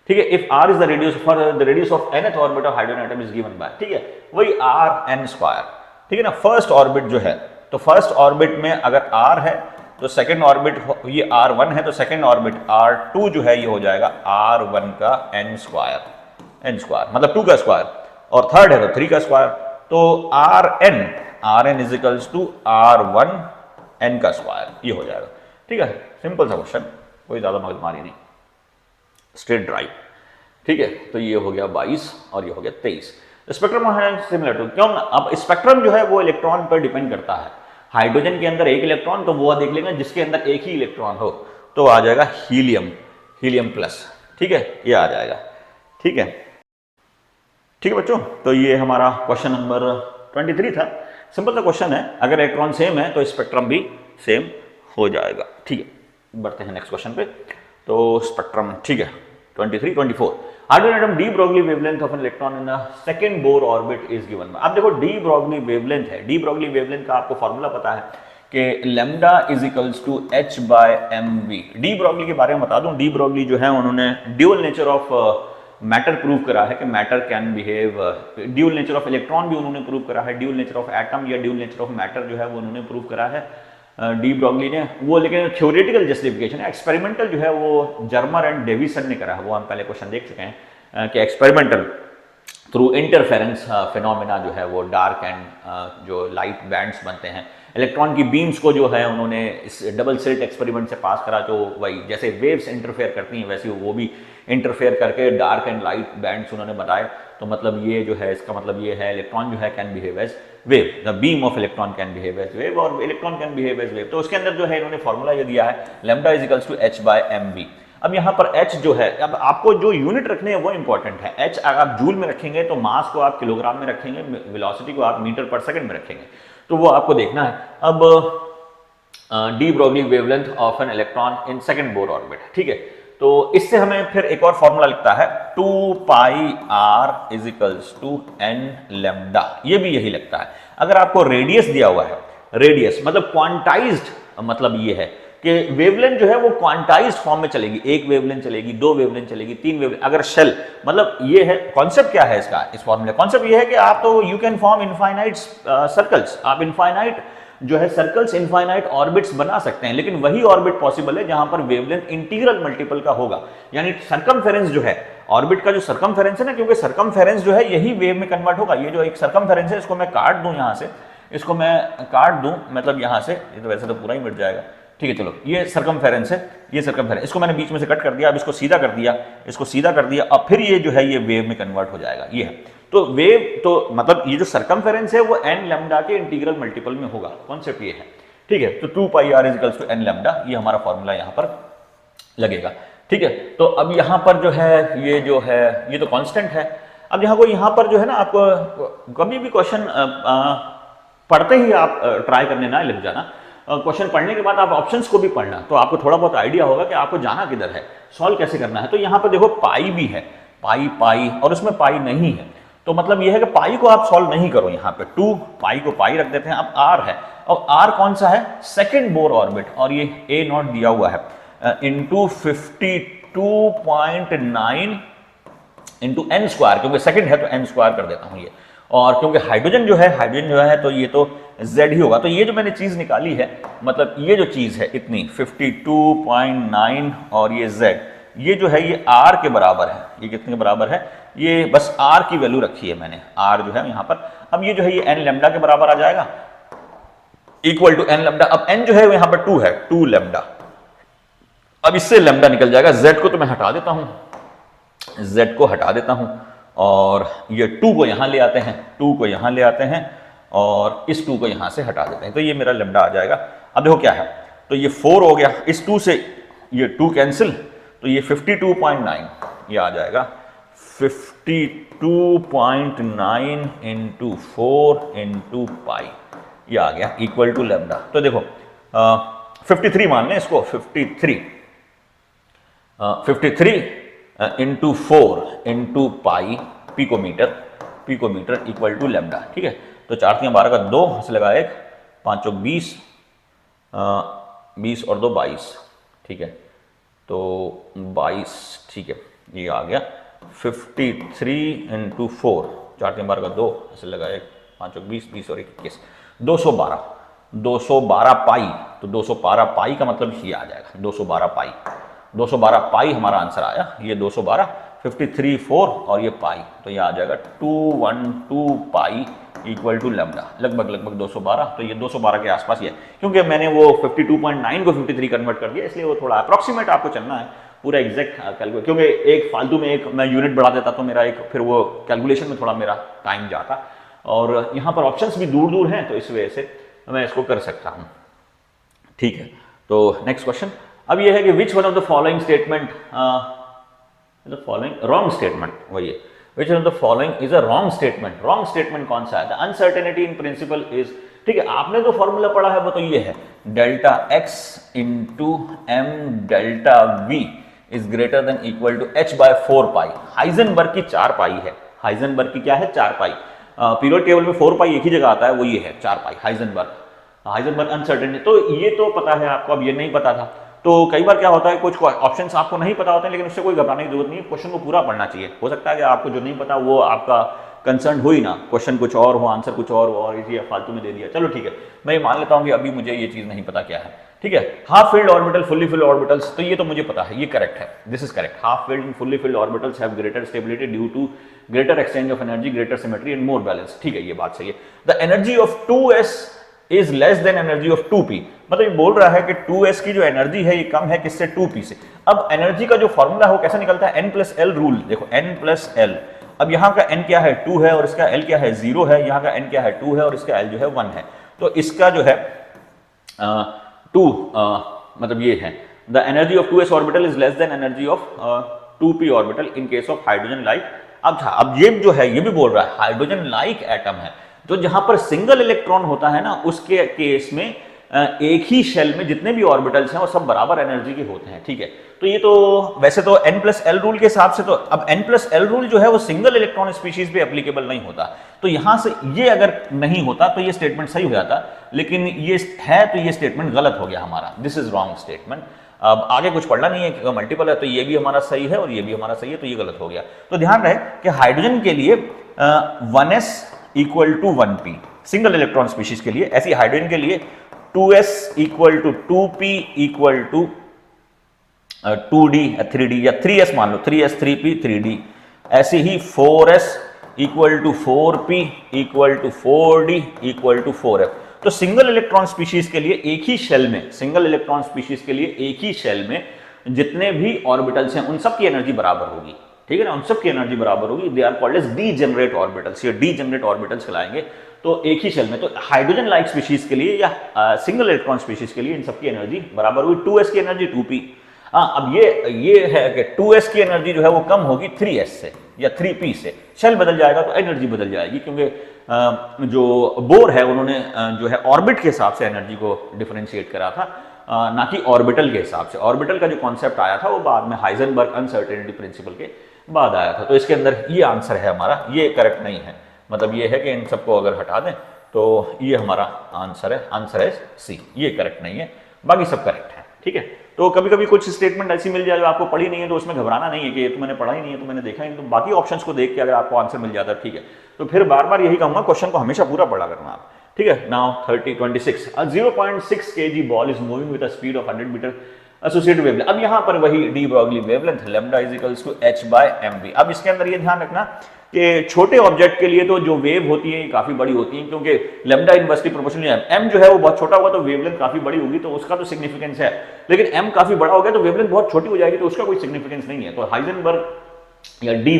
ठीक है, if r is the radius for the radius of nth orbit of hydrogen atom is given by, ठीक है, वही r n स्क्वायर। ठीक है ना, फर्स्ट ऑर्बिट जो है, तो फर्स्ट ऑर्बिट में अगर r है तो सेकंड ऑर्बिट ये r1 है, तो सेकंड ऑर्बिट r2 जो है ये हो जाएगा r1 का n स्क्वायर मतलब 2 का स्क्वायर, और थर्ड है तो 3 का स्क्वायर, तो rn is equals to r1 n का स्क्वायर, ये हो जाएगा। ठीक है, सिंपल सा क्वेश्चन, कोई ज्यादा मगजमारी नहीं, स्ट्रेट ड्राइव। ठीक है, तो ये हो गया 22 और ये हो गया 23। स्पेक्ट्रम है सिमिलर टू, क्यों, अब स्पेक्ट्रम जो है वो इलेक्ट्रॉन पर डिपेंड करता है। हाइड्रोजन के अंदर एक इलेक्ट्रॉन, तो वो देख लेंगे जिसके अंदर एक ही इलेक्ट्रॉन हो, तो आ जाएगा हीलियम प्लस। ठीक है, ये आ जाएगा। ठीक है, ठीक है बच्चों, तो ये हमारा क्वेश्चन नंबर 23 था। सिंपल सा क्वेश्चन है, अगर इलेक्ट्रॉन सेम है तो स्पेक्ट्रम भी सेम हो जाएगा। ठीक है, बढ़ते हैं नेक्स्ट क्वेश्चन पे। तो स्पेक्ट्रम, ठीक है, 23, 24, hydrogen atom de Broglie wavelength of an electron in the second Bohr orbit is given. अब देखो डी ब्रोगली वेवलेंथ है, डी ब्रोगली वेवलेंथ का आपको फॉर्मूला पता है कि lambda is equals to h by mv। De Broglie के बारे में बता दूं, डी ब्रोगली जो है उन्होंने dual nature of matter prove करा है कि matter can behave, dual nature of electron भी उन्होंने प्रूव करा है, ड्यूअल नेचर ऑफ एटम या ड्यूअल नेचर ऑफ मैटर जो है वो उन्होंने प्रूव करा है डी ब्रोगली ने। वो लेकिन थ्योरेटिकल जस्टिफिकेशन है, एक्सपेरिमेंटल जो है वो जर्मर एंड डेविसन ने करा है, वो हम पहले क्वेश्चन देख चुके हैं कि एक्सपेरिमेंटल थ्रू इंटरफेरेंस फिनोमेना जो है वो डार्क एंड जो लाइट बैंड्स बनते हैं, इलेक्ट्रॉन की बीम्स को जो है उन्होंने इस डबल स्लिट एक्सपेरिमेंट से पास करा, जो वही जैसे वेव्स इंटरफेयर करती हैं वैसे वो भी इंटरफेयर करके डार्क एंड लाइट बैंड्स उन्होंने बनाए। तो मतलब ये जो है, इसका मतलब ये है इलेक्ट्रॉन जो है can behave as wave, the beam of electron can behave as wave और electron can behave as wave. तो उसके अंदर जो है इन्होंने फॉर्मूला ये दिया है lambda is equals to h by mv। अब यहाँ पर h जो है, अब आपको जो यूनिट रखने हैं वो इंपॉर्टेंट है। h अगर आप जूल में रखेंगे तो मास को आप किलोग्राम में रखेंगे, वेलोसिटी को आप मीटर पर सेकंड में रखेंगे, तो वो आपको देखना है। अब D Broglie wavelength of an electron in second Bohr orbit, ठीक है, तो इससे हमें फिर एक और फॉर्मूला लिखता है 2 pi r is equals to n lambda, ये भी यही लगता है। अगर आपको रेडियस दिया हुआ है, रेडियस मतलब क्वांटाइज्ड, मतलब ये है कि वेवलेंथ जो है वो क्वांटाइज्ड फॉर्म में चलेगी, एक वेवलेंथ चलेगी, दो वेवलेंथ चलेगी, तीन वेवलेंथ, अगर शेल, मतलब ये है कॉन्सेप्ट क्या है इसका, इस फॉर्मूले कॉन्सेप्ट ये है कि आप तो you can form infinite circles, आप इनफाइनाइट जो है सर्कल्स, इनफाइनाइट ऑर्बिट्स बना सकते हैं, लेकिन वही ऑर्बिट पॉसिबल है जहां पर वेवलेंथ इंटीग्रल मल्टीपल का होगा, यानी सरकमफेरेंस जो है ऑर्बिट का, जो सरकमफेरेंस है ना, क्योंकि सरकमफेरेंस जो है यही वेव में कन्वर्ट होगा। ये जो एक सरकमफेरेंस है इसको मैं काट दूं, यहां से इसको मैं काट दूं, मतलब यहां से, ये तो वैसे तो पूरा ही मिट जाएगा, ठीक है, चलो ये सरकमफेरेंस है, ये सरकमफेरेंस, इसको मैंने बीच में से कट कर दिया, अब इसको सीधा कर दिया, इसको सीधा कर दिया, अब फिर ये जो है ये वेव में कन्वर्ट हो जाएगा, ये है। तो वेव, तो मतलब ये जो सरकमफेरेंस है वो n लैम्डा के इंटीग्रल मल्टीपल में होगा, कॉन्सेप्ट ये है, ठीक है। तो 2 pi r is equals to n lambda, ये हमारा फॉर्मूला यहां पर लगेगा, ठीक है। तो अब यहां पर जो है ये जो है ये तो कांस्टेंट है। अब यहां पर जो है ना, आपको कभी भी क्वेश्चन पढ़ते ही आप ट्राई करने ना लग जाना, क्वेश्चन पढ़ने के बाद आप ऑप्शंस को भी पढ़ना, तो आपको थोड़ा बहुत आइडिया होगा कि आपको जाना किधर है, सॉल्व कैसे करना है। तो यहाँ पर देखो पाई भी है, पाई और उसमें पाई नहीं है, तो मतलब ये है कि पाई को आप सॉल्व नहीं करो, यहाँ पे 2 पाई को पाई रख देते हैं। अब आर है, अब आर कौन सा है, सेकेंड बोर ऑर्बिट, और ये ए नॉट दिया हुआ है इंटू 52.9 इंटू एन स्क्वायर, क्योंकि सेकेंड है तो एन स्क्वायर कर देता हूँ ये, और क्योंकि हाइड्रोजन जो है तो ये तो z ही होगा। तो ये जो मैंने चीज निकाली है, मतलब ये जो चीज है इतनी 52.9 और ये z, ये जो है ये r के बराबर है, ये कितने के बराबर है, ये बस r की वैल्यू रखी है मैंने, r जो है यहाँ पर। अब ये जो है ये n लैम्डा के बराबर आ जाएगा, इक्वल टू n लैम्डा। अब n जो है यहाँ पर 2 है, 2 लैम्डा, अब इससे लैम्डा निकल जाएगा, z को तो मैं हटा देता हूँ, z को हटा देता हूँ, और ये 2 को यहां ले आते हैं, 2 को यहां ले आते हैं, और इस 2 को यहां से हटा देते हैं, तो ये मेरा लैम्डा आ जाएगा। अब देखो क्या है, तो ये 4 हो गया, इस 2 से ये 2 कैंसिल, तो ये 52.9 ये आ जाएगा 52.9 इंटू 4 इंटू पाई, ये आ गया इक्वल टू लेमडा। तो देखो 53 मान लें इसको, 53 into 4 into pi picometre equal to lambda. ठीक है, तो 4 3 12 का 2 से लगा 1, 5 चौक 20, 20 और 2 22। ठीक है, तो 22। ठीक है, ये आ गया 53 इंटू 4, 4 3 12 का 2 ऐसे लगा 1, 5 चौक 20, 20 और 21, 212 पाई। तो 212 पाई का मतलब ये आ जाएगा 212 पाई हमारा आंसर आया। ये 212, 53 4 और ये पाई, तो ये आ जाएगा 212 पाई इक्वल टू लेमडा, लगभग 212। तो ये 212 के आसपास ही है, क्योंकि मैंने वो 52.9 को 53 कन्वर्ट कर दिया, इसलिए वो थोड़ा अप्रॉक्सीमेट आपको चलना है, पूरा एग्जैक्ट कैलकुलेट, क्योंकि एक फालतू में एक मैं यूनिट बढ़ा देता तो मेरा एक फिर वो कैलकुलेशन में थोड़ा मेरा टाइम जाता, और यहाँ पर ऑप्शंस भी दूर दूर हैं, तो इस वजह से मैं इसको कर सकता हूँ। ठीक है, तो नेक्स्ट क्वेश्चन अब ये है कि which one of the following statement, following wrong statement, वही है, which one of the following is a wrong statement. Wrong statement कौन सा है? The uncertainty in principle is, ठीक है, आपने जो फॉर्मूला पढ़ा है वो तो ये है, delta x into m delta v is greater than equal to h by 4 pi. Heisenberg की 4 पाई है, हाइजेनबर्ग की क्या है? 4 पाई। पीरियड टेबल में 4 पाई एक ही जगह आता है, वो ये है 4 पाई हाइजेनबर्ग अनसर्टेनिटी। तो ये तो पता है आपको, अब ये नहीं पता था। तो कई बार क्या होता है, कुछ ऑप्शंस आपको नहीं पता होते हैं, लेकिन उससे कोई घबराने की जरूरत नहीं है, क्वेश्चन को पूरा पढ़ना चाहिए। हो सकता है कि आपको जो नहीं पता वो आपका कंसर्न हो ही ना, क्वेश्चन कुछ और हो, आंसर कुछ और हो, और इसी फालतू में दे दिया। चलो ठीक है, मैं ये मान लेता हूँ कि अभी मुझे ये चीज नहीं पता क्या है। ठीक है, half filled orbital, fully filled orbitals, तो ये तो मुझे पता है, ये करेक्ट है, this is correct. Half filled and fully filled orbitals have greater stability due to greater exchange of energy, greater symmetry and more balance. ठीक है, ये बात सही है। The energy of 2s is less than energy of 2p, मतलब ये बोल रहा है कि 2s की जो एनर्जी है ये कम है किससे? 2p से। अब एनर्जी का जो फॉर्मूला है वो कैसे निकलता है? n+l rule. देखो n+l, अब यहाँ का n क्या है? 2 है, और इसका l क्या है? 0 है। यहाँ का n क्या है? 2 है, और इसका l जो है 1 है। तो इसका जो है 2 मतलब ये है, the energy of 2s orbital is less than energy of 2p orbital in case of hydrogen like. अब ये जो है ये भी बोल रहा है हाइड्रोजन लाइक एटम है, तो जहां पर सिंगल इलेक्ट्रॉन होता है ना, उसके केस में एक ही शेल में जितने भी ऑर्बिटल्स हैं वो सब बराबर एनर्जी के होते हैं। ठीक है, तो ये तो वैसे तो n+l रूल के हिसाब से, तो अब n+l रूल जो है वो सिंगल इलेक्ट्रॉन स्पीशीज पे एप्लीकेबल नहीं होता, तो यहां से ये अगर नहीं होता तो ये स्टेटमेंट सही हो जाता, लेकिन ये है तो ये स्टेटमेंट गलत हो गया हमारा, दिस इज रॉन्ग स्टेटमेंट। अब आगे कुछ पढ़ना नहीं है, क्योंकि मल्टीपल है, तो ये भी हमारा सही है और ये भी हमारा सही है, तो ये गलत हो गया। तो ध्यान रहे कि हाइड्रोजन के लिए 1s equal to 1p single electron species के लिए, ऐसी हाइड्रोजन के लिए 2s equal to 2p equal to 2d 3d, या 3s मान लो, 3s 3p 3d। ऐसे ही 4s equal to 4p equal to 4d equal to 4f। तो सिंगल इलेक्ट्रॉन स्पीशीज के लिए एक ही शेल में, सिंगल इलेक्ट्रॉन स्पीशीज के लिए एक ही शेल में जितने भी ऑर्बिटल्स हैं उन सब की एनर्जी बराबर होगी। ठीक है ना, उन सब की एनर्जी बराबर होगी। They are called as degenerate orbitals, ये डीजेनरेट ऑर्बिटल्स कहलाएंगे। तो एक ही शेल में, तो हाइड्रोजन लाइक स्पीशीज के लिए या सिंगल इलेक्ट्रॉन स्पीशीज के लिए इन सब की एनर्जी बराबर हुई। 2s की एनर्जी 2p। अब ये है कि 2s की एनर्जी जो है वो कम होगी 3s से या 3p से। शेल बदल जाएगा तो एनर्जी बदल जाएगी, क्योंकि जो बोर है उन्होंने जो है ऑर्बिट के हिसाब से एनर्जी को डिफरेंशिएट करा था, ना कि ऑर्बिटल के हिसाब से। ऑर्बिटल का जो कॉन्सेप्ट आया था वो बाद में हाइजेनबर्ग अनसर्टेनिटी प्रिंसिपल के बाद आया था। तो इसके अंदर ये आंसर है हमारा, ये करेक्ट नहीं है। मतलब ये है कि इन सबको अगर हटा दें तो ये हमारा आंसर है सी, ये करेक्ट नहीं है, बाकी सब करेक्ट है। ठीक है, तो कभी कभी कुछ स्टेटमेंट ऐसी मिल जाए जो आपको पढ़ी नहीं है, तो उसमें घबराना नहीं है कि ये तो मैंने पढ़ा ही नहीं है, तो मैंने देखा ही नहीं, तो बाकी ऑप्शंस को देख के अगर आपको आंसर मिल जाता है ठीक है। तो फिर बार बार यही कहूंगा, क्वेश्चन को हमेशा पूरा पढ़ा करना आप। ठीक है, now 26 a 0.6 kg ball is moving with a speed of 100 metre associated wavelength. अब यहां पर वही de Broglie wavelength lambda is equals to h/mv। अब इसके अंदर ये ध्यान रखना कि छोटे ऑब्जेक्ट के लिए तो जो वेव होती है ये काफी बड़ी होती है, क्योंकि लैम्डा इनवर्सली प्रोपोर्शनल है। m जो है वो बहुत छोटा होगा तो वेवलेंथ काफी बड़ी होगी, तो उसका तो सिग्निफिकेंस है, लेकिन m काफी बड़ा हो गया तो वेवलेंथ बहुत छोटी हो जाएगी, तो उसका कोई सिग्निफिकेंस नहीं है। तो हाइजेनबर्ग या डी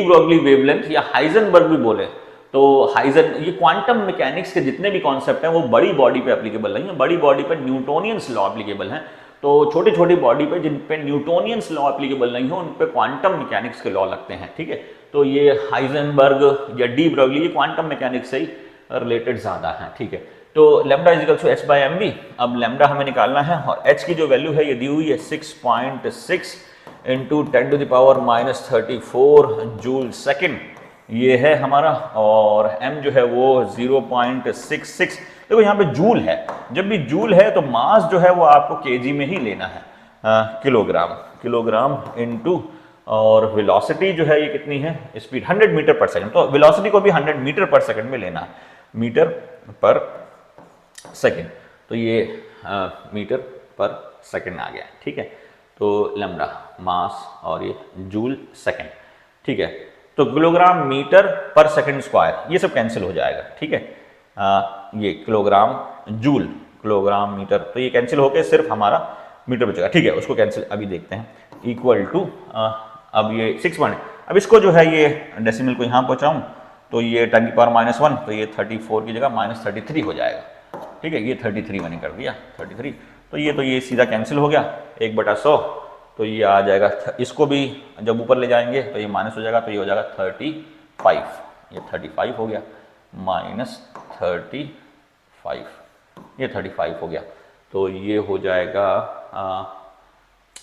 ब्रॉगली वेवलेंथ या हाइजेनबर्ग भी बोले तो ये क्वांटम मैकेनिक्स के जितने भी कॉन्सेप्ट हैं वो बड़ी बॉडी पे एप्लीकेबल नहीं है, बड़ी बॉडी पे न्यूटोनियंस लॉ एप्लीकेबल हैं। तो छोटी छोटी बॉडी पे जिन पे न्यूटोनियंस लॉ एप्लीकेबल नहीं हो उन पे क्वांटम मैकेनिक्स के लॉ लगते हैं, ठीक है। तो ये हाइजेनबर्ग या डी ब्रोगली ये क्वांटम मैकेनिक्स से ही रिलेटेड ज़्यादा है, ठीक है। तो lambda is equal to h by m b, अब लैम्डा हमें निकालना है और एच की जो वैल्यू है ये दी हुई है 6.6 into 10 to the power -34 joule second, ये है हमारा, और m जो है वो 0.66। देखो यहाँ पे जूल है, जब भी जूल है तो मास जो है वो आपको केजी में ही लेना है, किलोग्राम इनटू, और वेलोसिटी जो है ये कितनी है, स्पीड 100 मीटर पर सेकंड, तो वेलोसिटी को भी 100 मीटर पर सेकंड में लेना है, मीटर पर सेकंड, तो ये मीटर पर सेकंड आ गया, ठीक है। तो लैम्डा मास और ये जूल सेकंड, ठीक है। तो किलोग्राम मीटर पर सेकंड स्क्वायर ये सब कैंसिल हो जाएगा, ठीक है। ये किलोग्राम जूल किलोग्राम मीटर, तो ये कैंसिल होकर सिर्फ हमारा मीटर बचेगा, ठीक है। उसको कैंसिल अभी देखते हैं, इक्वल टू अब ये 6 पॉइंट, अब इसको जो है ये डेसिमल को यहाँ पहुँचाऊँ तो ये 10 की पावर -1, तो ये 34 की जगह -33 हो जाएगा, ठीक है। ये 33 मैंने कर दिया 33, तो ये सीधा कैंसिल हो गया 1/100, तो ये आ जाएगा, इसको भी जब ऊपर ले जाएंगे तो ये माइनस हो जाएगा, तो ये हो जाएगा 35, ये 35 हो गया, -35, ये 35 हो गया, तो ये हो जाएगा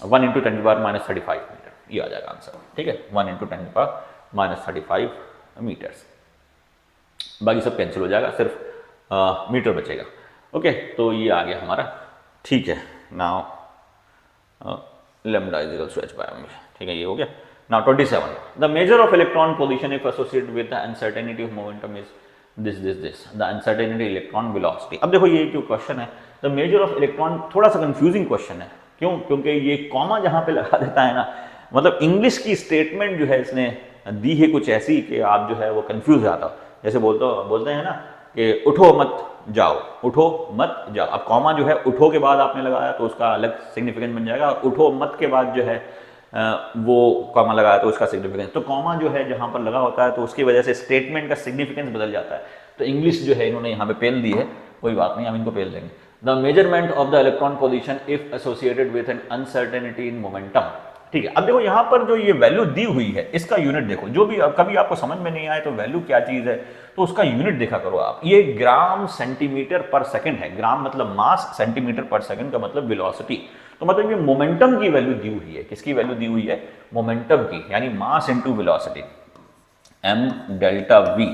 1 इंटू 10 की पावर -35 मीटर, ये आ जाएगा आंसर, ठीक है। 1 इंटू 10 की पावर -35 मीटर्स, बाकी सब कैंसिल हो जाएगा, सिर्फ मीटर बचेगा, ओके। तो ये आ गया हमारा, ठीक है। Now lambda is equal to h by m, ठीक है, ये हो गया। Now 27, the measure of electron position if associated with the uncertainty of momentum is this the uncertainty electron velocity. अब देखो ये जो क्वेश्चन है, द मेजर ऑफ इलेक्ट्रॉन, थोड़ा सा कंफ्यूजिंग क्वेश्चन है, क्यों? क्योंकि ये कॉमा जहां पे लगा देता है ना, मतलब इंग्लिश की स्टेटमेंट जो है इसने दी है कुछ ऐसी कि आप जो है वो कंफ्यूज हो जाता हो, जैसे बोलते हैं ना कि उठो मत जाओ, उठो मत जाओ। अब कॉमा जो है उठो के बाद आपने लगाया तो उसका अलग सिग्निफिकेंस बन जाएगा, और उठो मत के बाद जो है वो कॉमा लगाया तो उसका सिग्निफिकेंस, तो कॉमा जो है जहां पर लगा होता है तो उसकी वजह से स्टेटमेंट का सिग्निफिकेंस बदल जाता है। तो इंग्लिश जो है इन्होंने यहाँ पे पेल दी है, कोई बात नहीं, हम इनको पेल देंगे। The measurement of the electron position if associated with an uncertainty in momentum, ठीक है। अब देखो यहाँ पर जो ये वैल्यू दी हुई है इसका यूनिट देखो, जो भी कभी आपको समझ में नहीं आए तो वैल्यू क्या चीज है तो उसका यूनिट देखा करो आप। ये ग्राम सेंटीमीटर पर सेकंड है, ग्राम मतलब मास, सेंटीमीटर पर सेकंड का मतलब वेलोसिटी, तो मतलब ये मोमेंटम की वैल्यू दी हुई है। किसकी वैल्यू दी हुई है? मोमेंटम की, यानी mass into velocity, m delta v,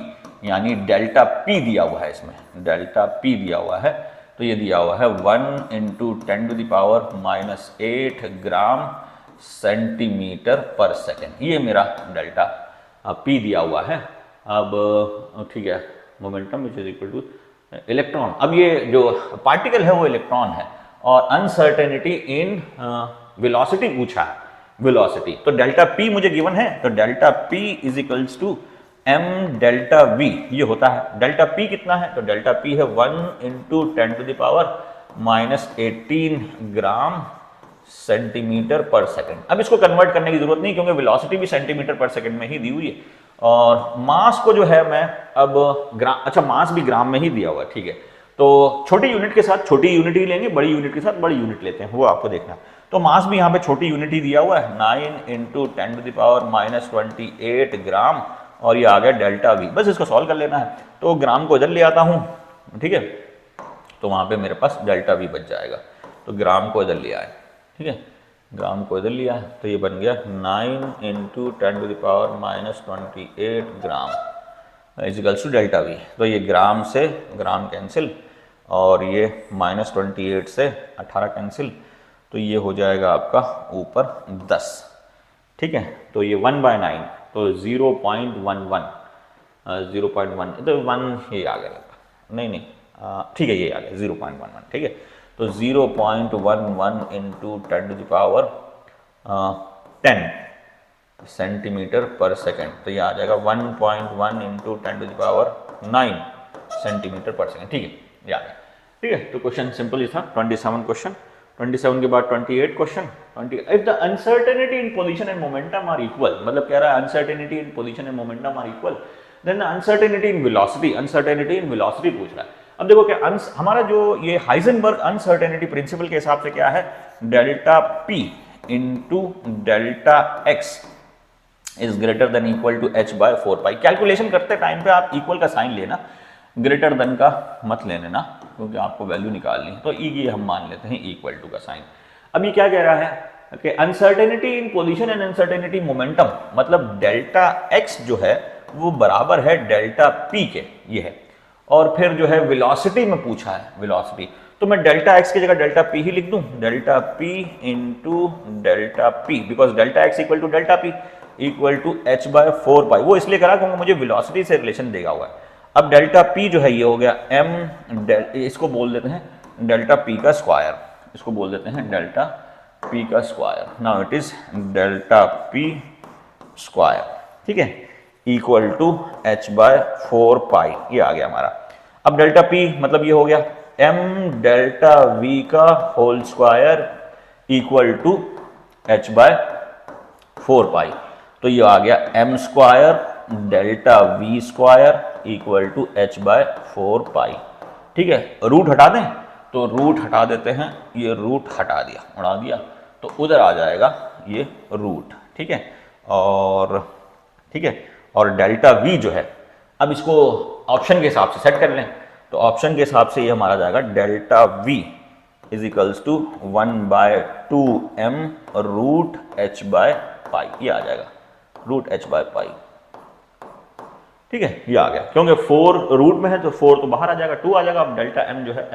यानी डेल्टा p दिया हुआ है इसमें, डेल्टा p दिया हुआ है, तो ये दिया हुआ है 1 into 10 to the power -8 gram centimetre per second, ये मेरा डेल्टा p दिया हुआ है। अब ठीक है, momentum which is equal two electron, अब ये जो पार्टिकल है वो इलेक्ट्रॉन है, और अनसर्टेनिटी इन वेलोसिटी पूछा है, वेलोसिटी, तो डेल्टा p मुझे गिवन है, तो delta p is equals to m delta v, ये होता है। डेल्टा p कितना है? तो डेल्टा p है 1 into 10 to the power -18 gram centimetre per second. अब इसको कन्वर्ट करने की जरूरत नहीं, क्योंकि वेलोसिटी भी सेंटीमीटर पर सेकंड में ही दी हुई है, और मास को जो है मैं अब ग्राम, अच्छा मास भी ग्राम में ही दिया हुआ है, ठीक है। तो छोटी यूनिट के साथ छोटी यूनिट ही लेंगे, बड़ी यूनिट के साथ बड़ी यूनिट लेते हैं, वो आपको देखना। तो मास भी यहाँ पे छोटी यूनिट ही दिया हुआ है, 9 इंटू 10 टू द पावर -28 ग्राम, और ये आ गया डेल्टा वी। बस इसको सॉल्व कर लेना है, तो ग्राम को इधर ले आता हूँ, ठीक है, तो वहाँ पे मेरे पास डेल्टा वी बच जाएगा, तो ग्राम को इधर ले आए, ठीक है, ग्राम को इधर लिया है, तो ये बन गया 9 into 10 to the power -28 gram is equals to delta v. तो ये ग्राम से ग्राम कैंसिल, और ये -28 से 18 कैंसिल, तो ये हो जाएगा आपका ऊपर 10, ठीक है। तो ये 1/9, तो 0.11, 0.1, तो 1 ये आ गया, नहीं ठीक है, ये आ गया 0.11, ठीक है। तो 0.11 into 10 to the power 10 centimetre per second, तो ये आ जाएगा 1.1 into 10 to the power 9 centimetre per second, ठीक है, ये आ गया, ठीक है। तो क्वेश्चन सिंपल ही था, 27 क्वेश्चन, 27 के बाद 28 question. If the uncertainty in position and momentum are equal, मतलब कह रहा है uncertainty in position and momentum are equal, then the uncertainty in velocity, uncertainty in velocity पूछ रहा है। अब देखो कि हमारा जो ये हाइजेनबर्ग अनसर्टेनिटी प्रिंसिपल के हिसाब से क्या है, delta p into delta x is greater than equal to h by 4 pi. Calculation करते टाइम पे आप इक्वल का साइन लेना, ग्रेटर देन का मत ले लेना, क्योंकि आपको वैल्यू निकालनी है। तो ये हम मान लेते हैं इक्वल टू का साइन। अब ये क्या कह रहा है कि uncertainty in position and uncertainty momentum, मतलब डेल्टा एक्स जो है वो बराबर है डेल्टा पी के, ये है। और फिर जो है वेलोसिटी में पूछा है, वेलोसिटी, तो मैं डेल्टा एक्स की जगह डेल्टा पी ही लिख दूं, delta p into delta p, because delta x equal to delta p equal to h by 4 pi. वो इसलिए करा क्योंकि मुझे वेलोसिटी से रिलेशन देगा हुआ है। अब डेल्टा पी जो है ये हो गया एम, इसको बोल देते हैं डेल्टा पी का स्क्वायर, इसको बोल देते हैं डेल्टा पी का square. Now it is delta P square, ठीक है, इक्वल टू एच बाय 4 पाई, ये आ गया हमारा। अब डेल्टा पी मतलब ये हो गया एम डेल्टा वी का whole square equal to h by 4 pi. तो ये आ गया m square delta v square equal to h by 4 pi, ठीक है। रूट हटा दें तो रूट हटा देते हैं, ये रूट हटा दिया, उड़ा दिया, तो उधर आ जाएगा ये रूट, ठीक है। और ठीक है, और डेल्टा वी जो है, अब इसको ऑप्शन के हिसाब से सेट कर लें, तो ऑप्शन के हिसाब से ये हमारा जाएगा delta v is equals to 1/2m root h by pi, ये आ जाएगा रूट एच बाय पाई, ठीक है, ये आ गया। क्योंकि 4 रूट में है तो 4 तो बाहर आ जाएगा, 2 आ जाएगा। अब डेल्टा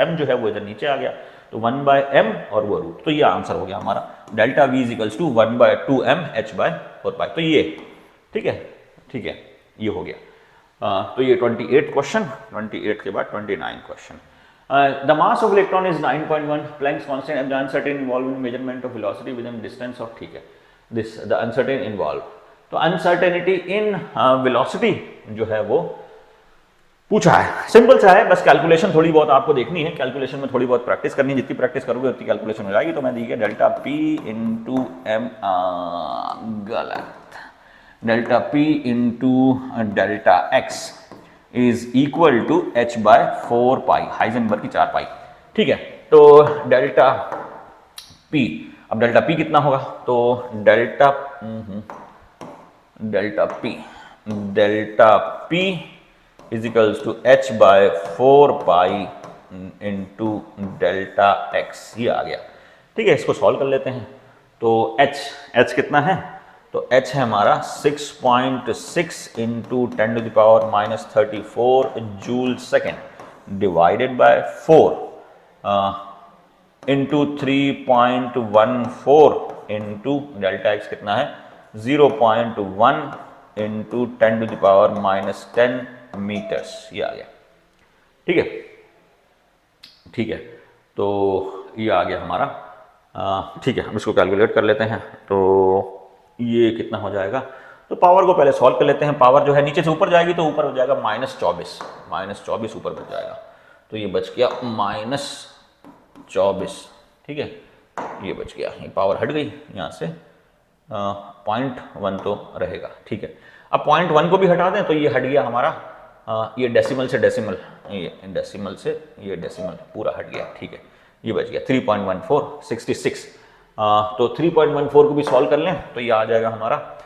m जो है वो इधर नीचे आ गया, तो 1/m और वो रूट, तो ये आंसर हो गया हमारा delta v is equals to 1/2m h by 4 pi. तो ये ठीक है, ठीक है, ये हो गया। तो ये 28 क्वेश्चन, 28 के बाद 29 question. The mass of electron is 9.1 Planck's constant and the uncertain involve in measurement of velocity with in distance of, ठीक है, दिस द अनसर्टेन इन्वॉल्व। तो अनसर्टेनिटी इन वेलोसिटी जो है वो पूछा है, सिंपल सा है, बस कैलकुलेशन थोड़ी बहुत आपको देखनी है, कैलकुलेशन में थोड़ी बहुत प्रैक्टिस करनी है, जितनी प्रैक्टिस करोगे उतनी कैलकुलेशन हो जाएगी। तो मैं देखिए डेल्टा पी इंटू एम, गलत, delta p into delta x is equal to h by 4 pi, Heisenberg की 4 पाई, ठीक है। तो डेल्टा पी, अब डेल्टा पी कितना होगा, तो delta p is equals to h by 4 pi into delta x, ये आ गया, ठीक है। इसको सॉल्व कर लेते हैं। तो एच कितना है, तो एच है हमारा 6.6 into 10 to the power minus 34 joule second divided by 4 into 3.14 into delta x कितना है 0.1 into 10 to the power minus 10 metres, ये आ गया, ठीक है, ठीक है। तो ये आ गया हमारा, ठीक है। हम इसको कैलकुलेट कर लेते हैं। तो ये कितना हो जाएगा, तो पावर को पहले सॉल्व कर लेते हैं। पावर जो है नीचे से ऊपर जाएगी तो ऊपर हो जाएगा -24 ऊपर बच जाएगा, तो ये बच गया -24, ठीक है, ये बच गया, ये पावर हट गई यहाँ से, 0.1 तो रहेगा, ठीक है। अब 0.1 को भी हटा दें तो ये हट गया हमारा, ये डेसिमल से डेसिमल, ये डेसिमल से ये डेसिमल पूरा हट गया, ठीक है, ये बच गया 3.14 66। तो 3.14 को भी सॉल्व कर लें तो ये आ जाएगा हमारा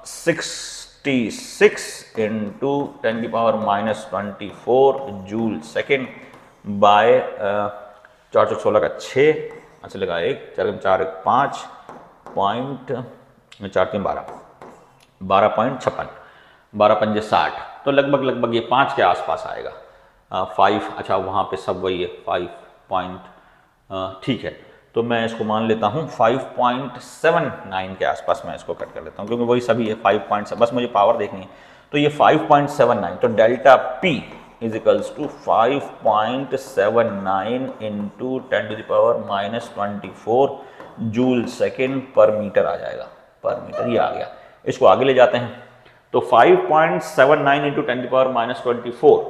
66 इंटू 10 की power minus 24 joule second by 416 का 6, अच्छा लगा 1 4 4 5 पॉइंट 4 3 12.56 12 पंजे 60, तो लगभग ये 5 के आसपास आएगा। 5, अच्छा वहाँ पे सब वही है 5 पॉइंट, ठीक है। तो मैं इसको मान लेता हूँ 5.79 के आसपास मैं इसको कट कर लेता हूँ, क्योंकि वही सभी है 5. बस मुझे पावर देखनी है। तो ये 5.79, तो delta P is equals to 5.79 into 10 to the power minus 24 joule second per metre आ जाएगा, पर मीटर, ये आ गया। इसको आगे ले जाते हैं तो 5.79 into 10 to the power minus 24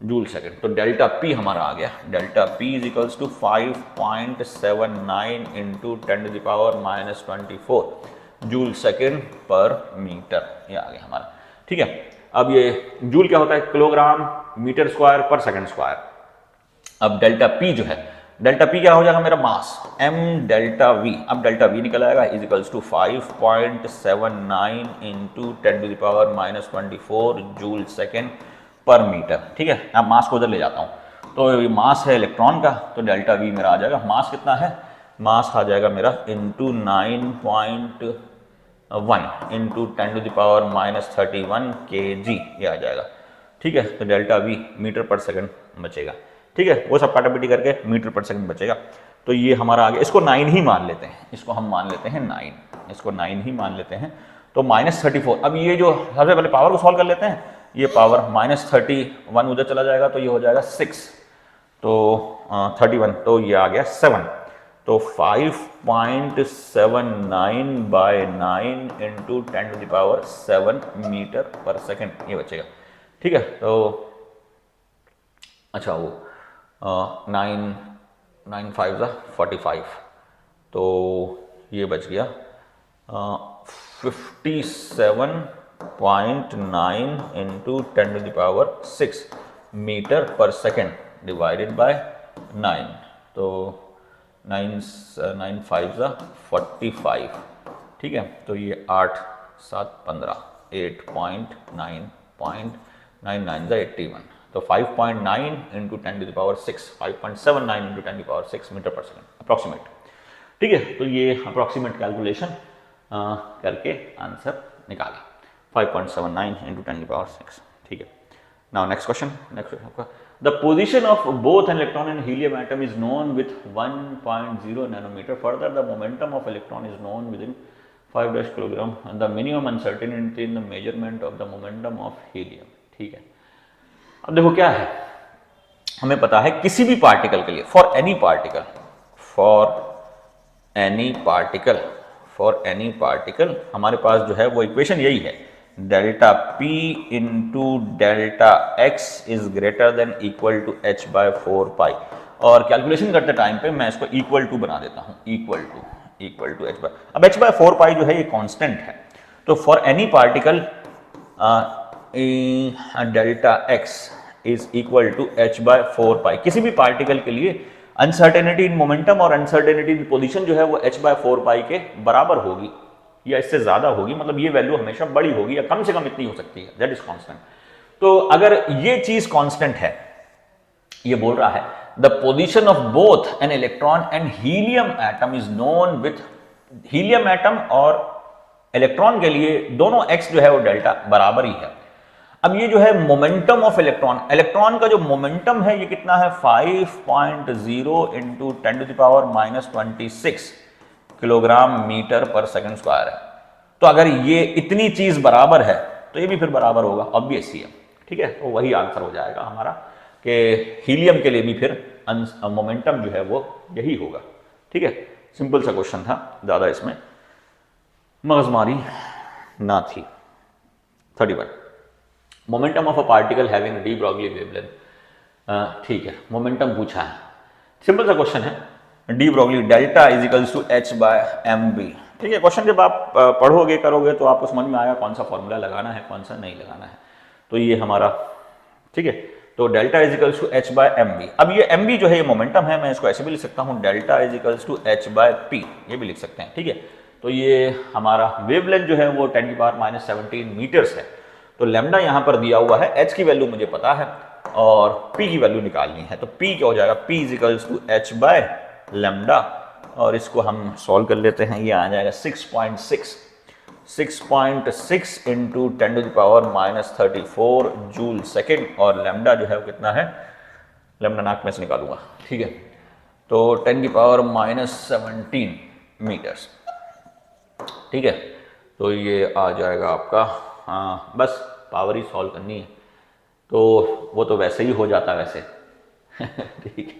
joule second, तो डेल्टा P हमारा आ गया, delta P is equals to 5.79 into 10 to the power minus 24 joule second per metre, ये आ गया हमारा, ठीक है। अब ये जूल क्या होता है, kilogram metre square per second square, अब डेल्टा पी जो है, डेल्टा पी क्या हो जाएगा मेरा मास, m डेल्टा वी, अब डेल्टा वी निकल आएगा is equals to 5.79 into 10⁻⁻24 joule second per metre. ठीक है, अब मास को उधर ले जाता हूँ, तो ये मास है इलेक्ट्रॉन का, तो डेल्टा वी मेरा आ जाएगा, मास कितना है, मास आ जाएगा मेरा इंटू 9.1 इंटू 10⁻⁻31 kg, ये आ जाएगा। ठीक है, तो डेल्टा वी मीटर पर सेकंड बचेगा। ठीक है, वो सब काटापिटी करके मीटर पर सेकंड बचेगा। तो ये हमारा आगे, इसको 9 ही मान लेते हैं, इसको हम मान लेते हैं 9, इसको 9 ही मान लेते हैं। तो -34, अब ये जो सबसे पहले पावर को सॉल्व कर लेते हैं, ये पावर -31 उधर चला जाएगा, तो ये हो जाएगा 6, तो 31, तो ये आ गया 7, तो 5.79 bye 9 into 10⁻7 metre per second, ये बचेगा। ठीक है, तो अच्छा वो 9 5 45, तो ये बच गया 57.9 into 10⁻6 metre per second divided bye 9, तो 9 5 45। ठीक है, तो ये 8 7 15, 8.9 81, तो 5.9 into 10⁻6, 5.79 into 10⁻6 metre per second approximate. ठीक है, तो ये अप्रॉक्सीमेट कैलकुलेशन करके आंसर निकाला 5.79 इंटू 10⁻6। ठीक है, नाउ नेक्स्ट क्वेश्चन आपका, the position of both an electron and helium atom is known with 1.0 nanometre, further the momentum of electron is known within 5 kilogram, the minimum uncertainty in the measurement of the momentum of helium. ठीक है, अब देखो क्या है, हमें पता है किसी भी पार्टिकल के लिए, फॉर एनी पार्टिकल हमारे पास जो है वो इक्वेशन यही है, delta P into delta x is greater than equal to h/4 pi, और कैलकुलेशन करते टाइम पे मैं इसको इक्वल टू बना देता हूं, इक्वल टू h/, अब h/4 पाई जो है ये कांस्टेंट है, तो for any particle delta x is equal to h/4 pi, किसी भी पार्टिकल के लिए अनसर्टेनिटी इन मोमेंटम और अनसर्टेनिटी इन पोजीशन जो है वो h/4 पाई के बराबर होगी या इससे ज्यादा होगी, मतलब ये वैल्यू हमेशा बड़ी होगी या कम से कम इतनी हो सकती है, दैट इज कांस्टेंट। तो अगर ये चीज कांस्टेंट है, ये बोल रहा है the position of both an electron and helium atom is known with, helium atom और इलेक्ट्रॉन के लिए दोनों x जो है वो डेल्टा बराबर ही है। अब ये जो है मोमेंटम ऑफ इलेक्ट्रॉन का जो मोमेंटम है ये कितना है, 5.0 इंटू 10⁻26 किलोग्राम मीटर पर सेकंड स्क्वायर है। तो अगर ये इतनी चीज बराबर है तो ये भी फिर बराबर होगा, ऑब्वियस ही है। ठीक है, तो वही आंसर हो जाएगा हमारा कि हीलियम के लिए भी फिर मोमेंटम जो है वो यही होगा। ठीक है, सिंपल सा क्वेश्चन था, ज्यादा इसमें मगजमारी ना थी। 31, momentum of a particle having de Broglie wavelength. ठीक है, मोमेंटम पूछा है, सिंपल सा क्वेश्चन है, de Broglie delta is equals to h/mv। ठीक है, क्वेश्चन जब आप पढ़ोगे करोगे तो आपको समझ में आएगा कौन सा फॉर्मूला लगाना है कौन सा नहीं लगाना है। तो ये हमारा, ठीक है, तो delta is equals to h/mv। अब ये mv जो है ये मोमेंटम है, मैं इसको ऐसे भी लिख सकता हूँ, delta is equals to h/p, ये भी लिख सकते हैं। ठीक है, तो ये हमारा वेवलेंथ जो है वो 10⁻17 मीटर्स है। तो लैम्डा यहां पर दिया हुआ है, h की वैल्यू मुझे पता है और p की वैल्यू निकालनी है, तो p क्या हो जाएगा, p इज इक्वल्स टू h/लैम्डा, और इसको हम सॉल्व कर लेते हैं, ये आ जाएगा 6.6 इंटू 10⁻34 जूल सेकेंड, और लैम्डा जो है वो कितना है, लैम्डा नाक में से निकालूंगा। ठीक है, तो 10⁻17 मीटर्स। ठीक है, तो ये आ जाएगा आपका, हाँ बस पावर ही सॉल्व करनी है, तो वो तो वैसे ही हो जाता है वैसे। ठीक है,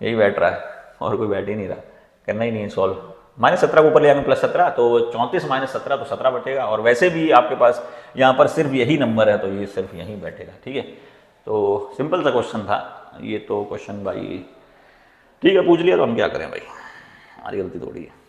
यही बैठ रहा है और कोई बैठ ही नहीं रहा, करना ही नहीं है सॉल्व। -17 को ऊपर ले आएंगे +17, तो 34 - 17 तो 17 बैठेगा, और वैसे भी आपके पास यहाँ पर सिर्फ यही नंबर है तो ये सिर्फ यहीं बैठेगा। ठीक है, तो सिंपल सा क्वेश्चन था ये तो, क्वेश्चन भाई ठीक है पूछ लिया तो हम क्या करें भाई, हमारी गलती थोड़ी है।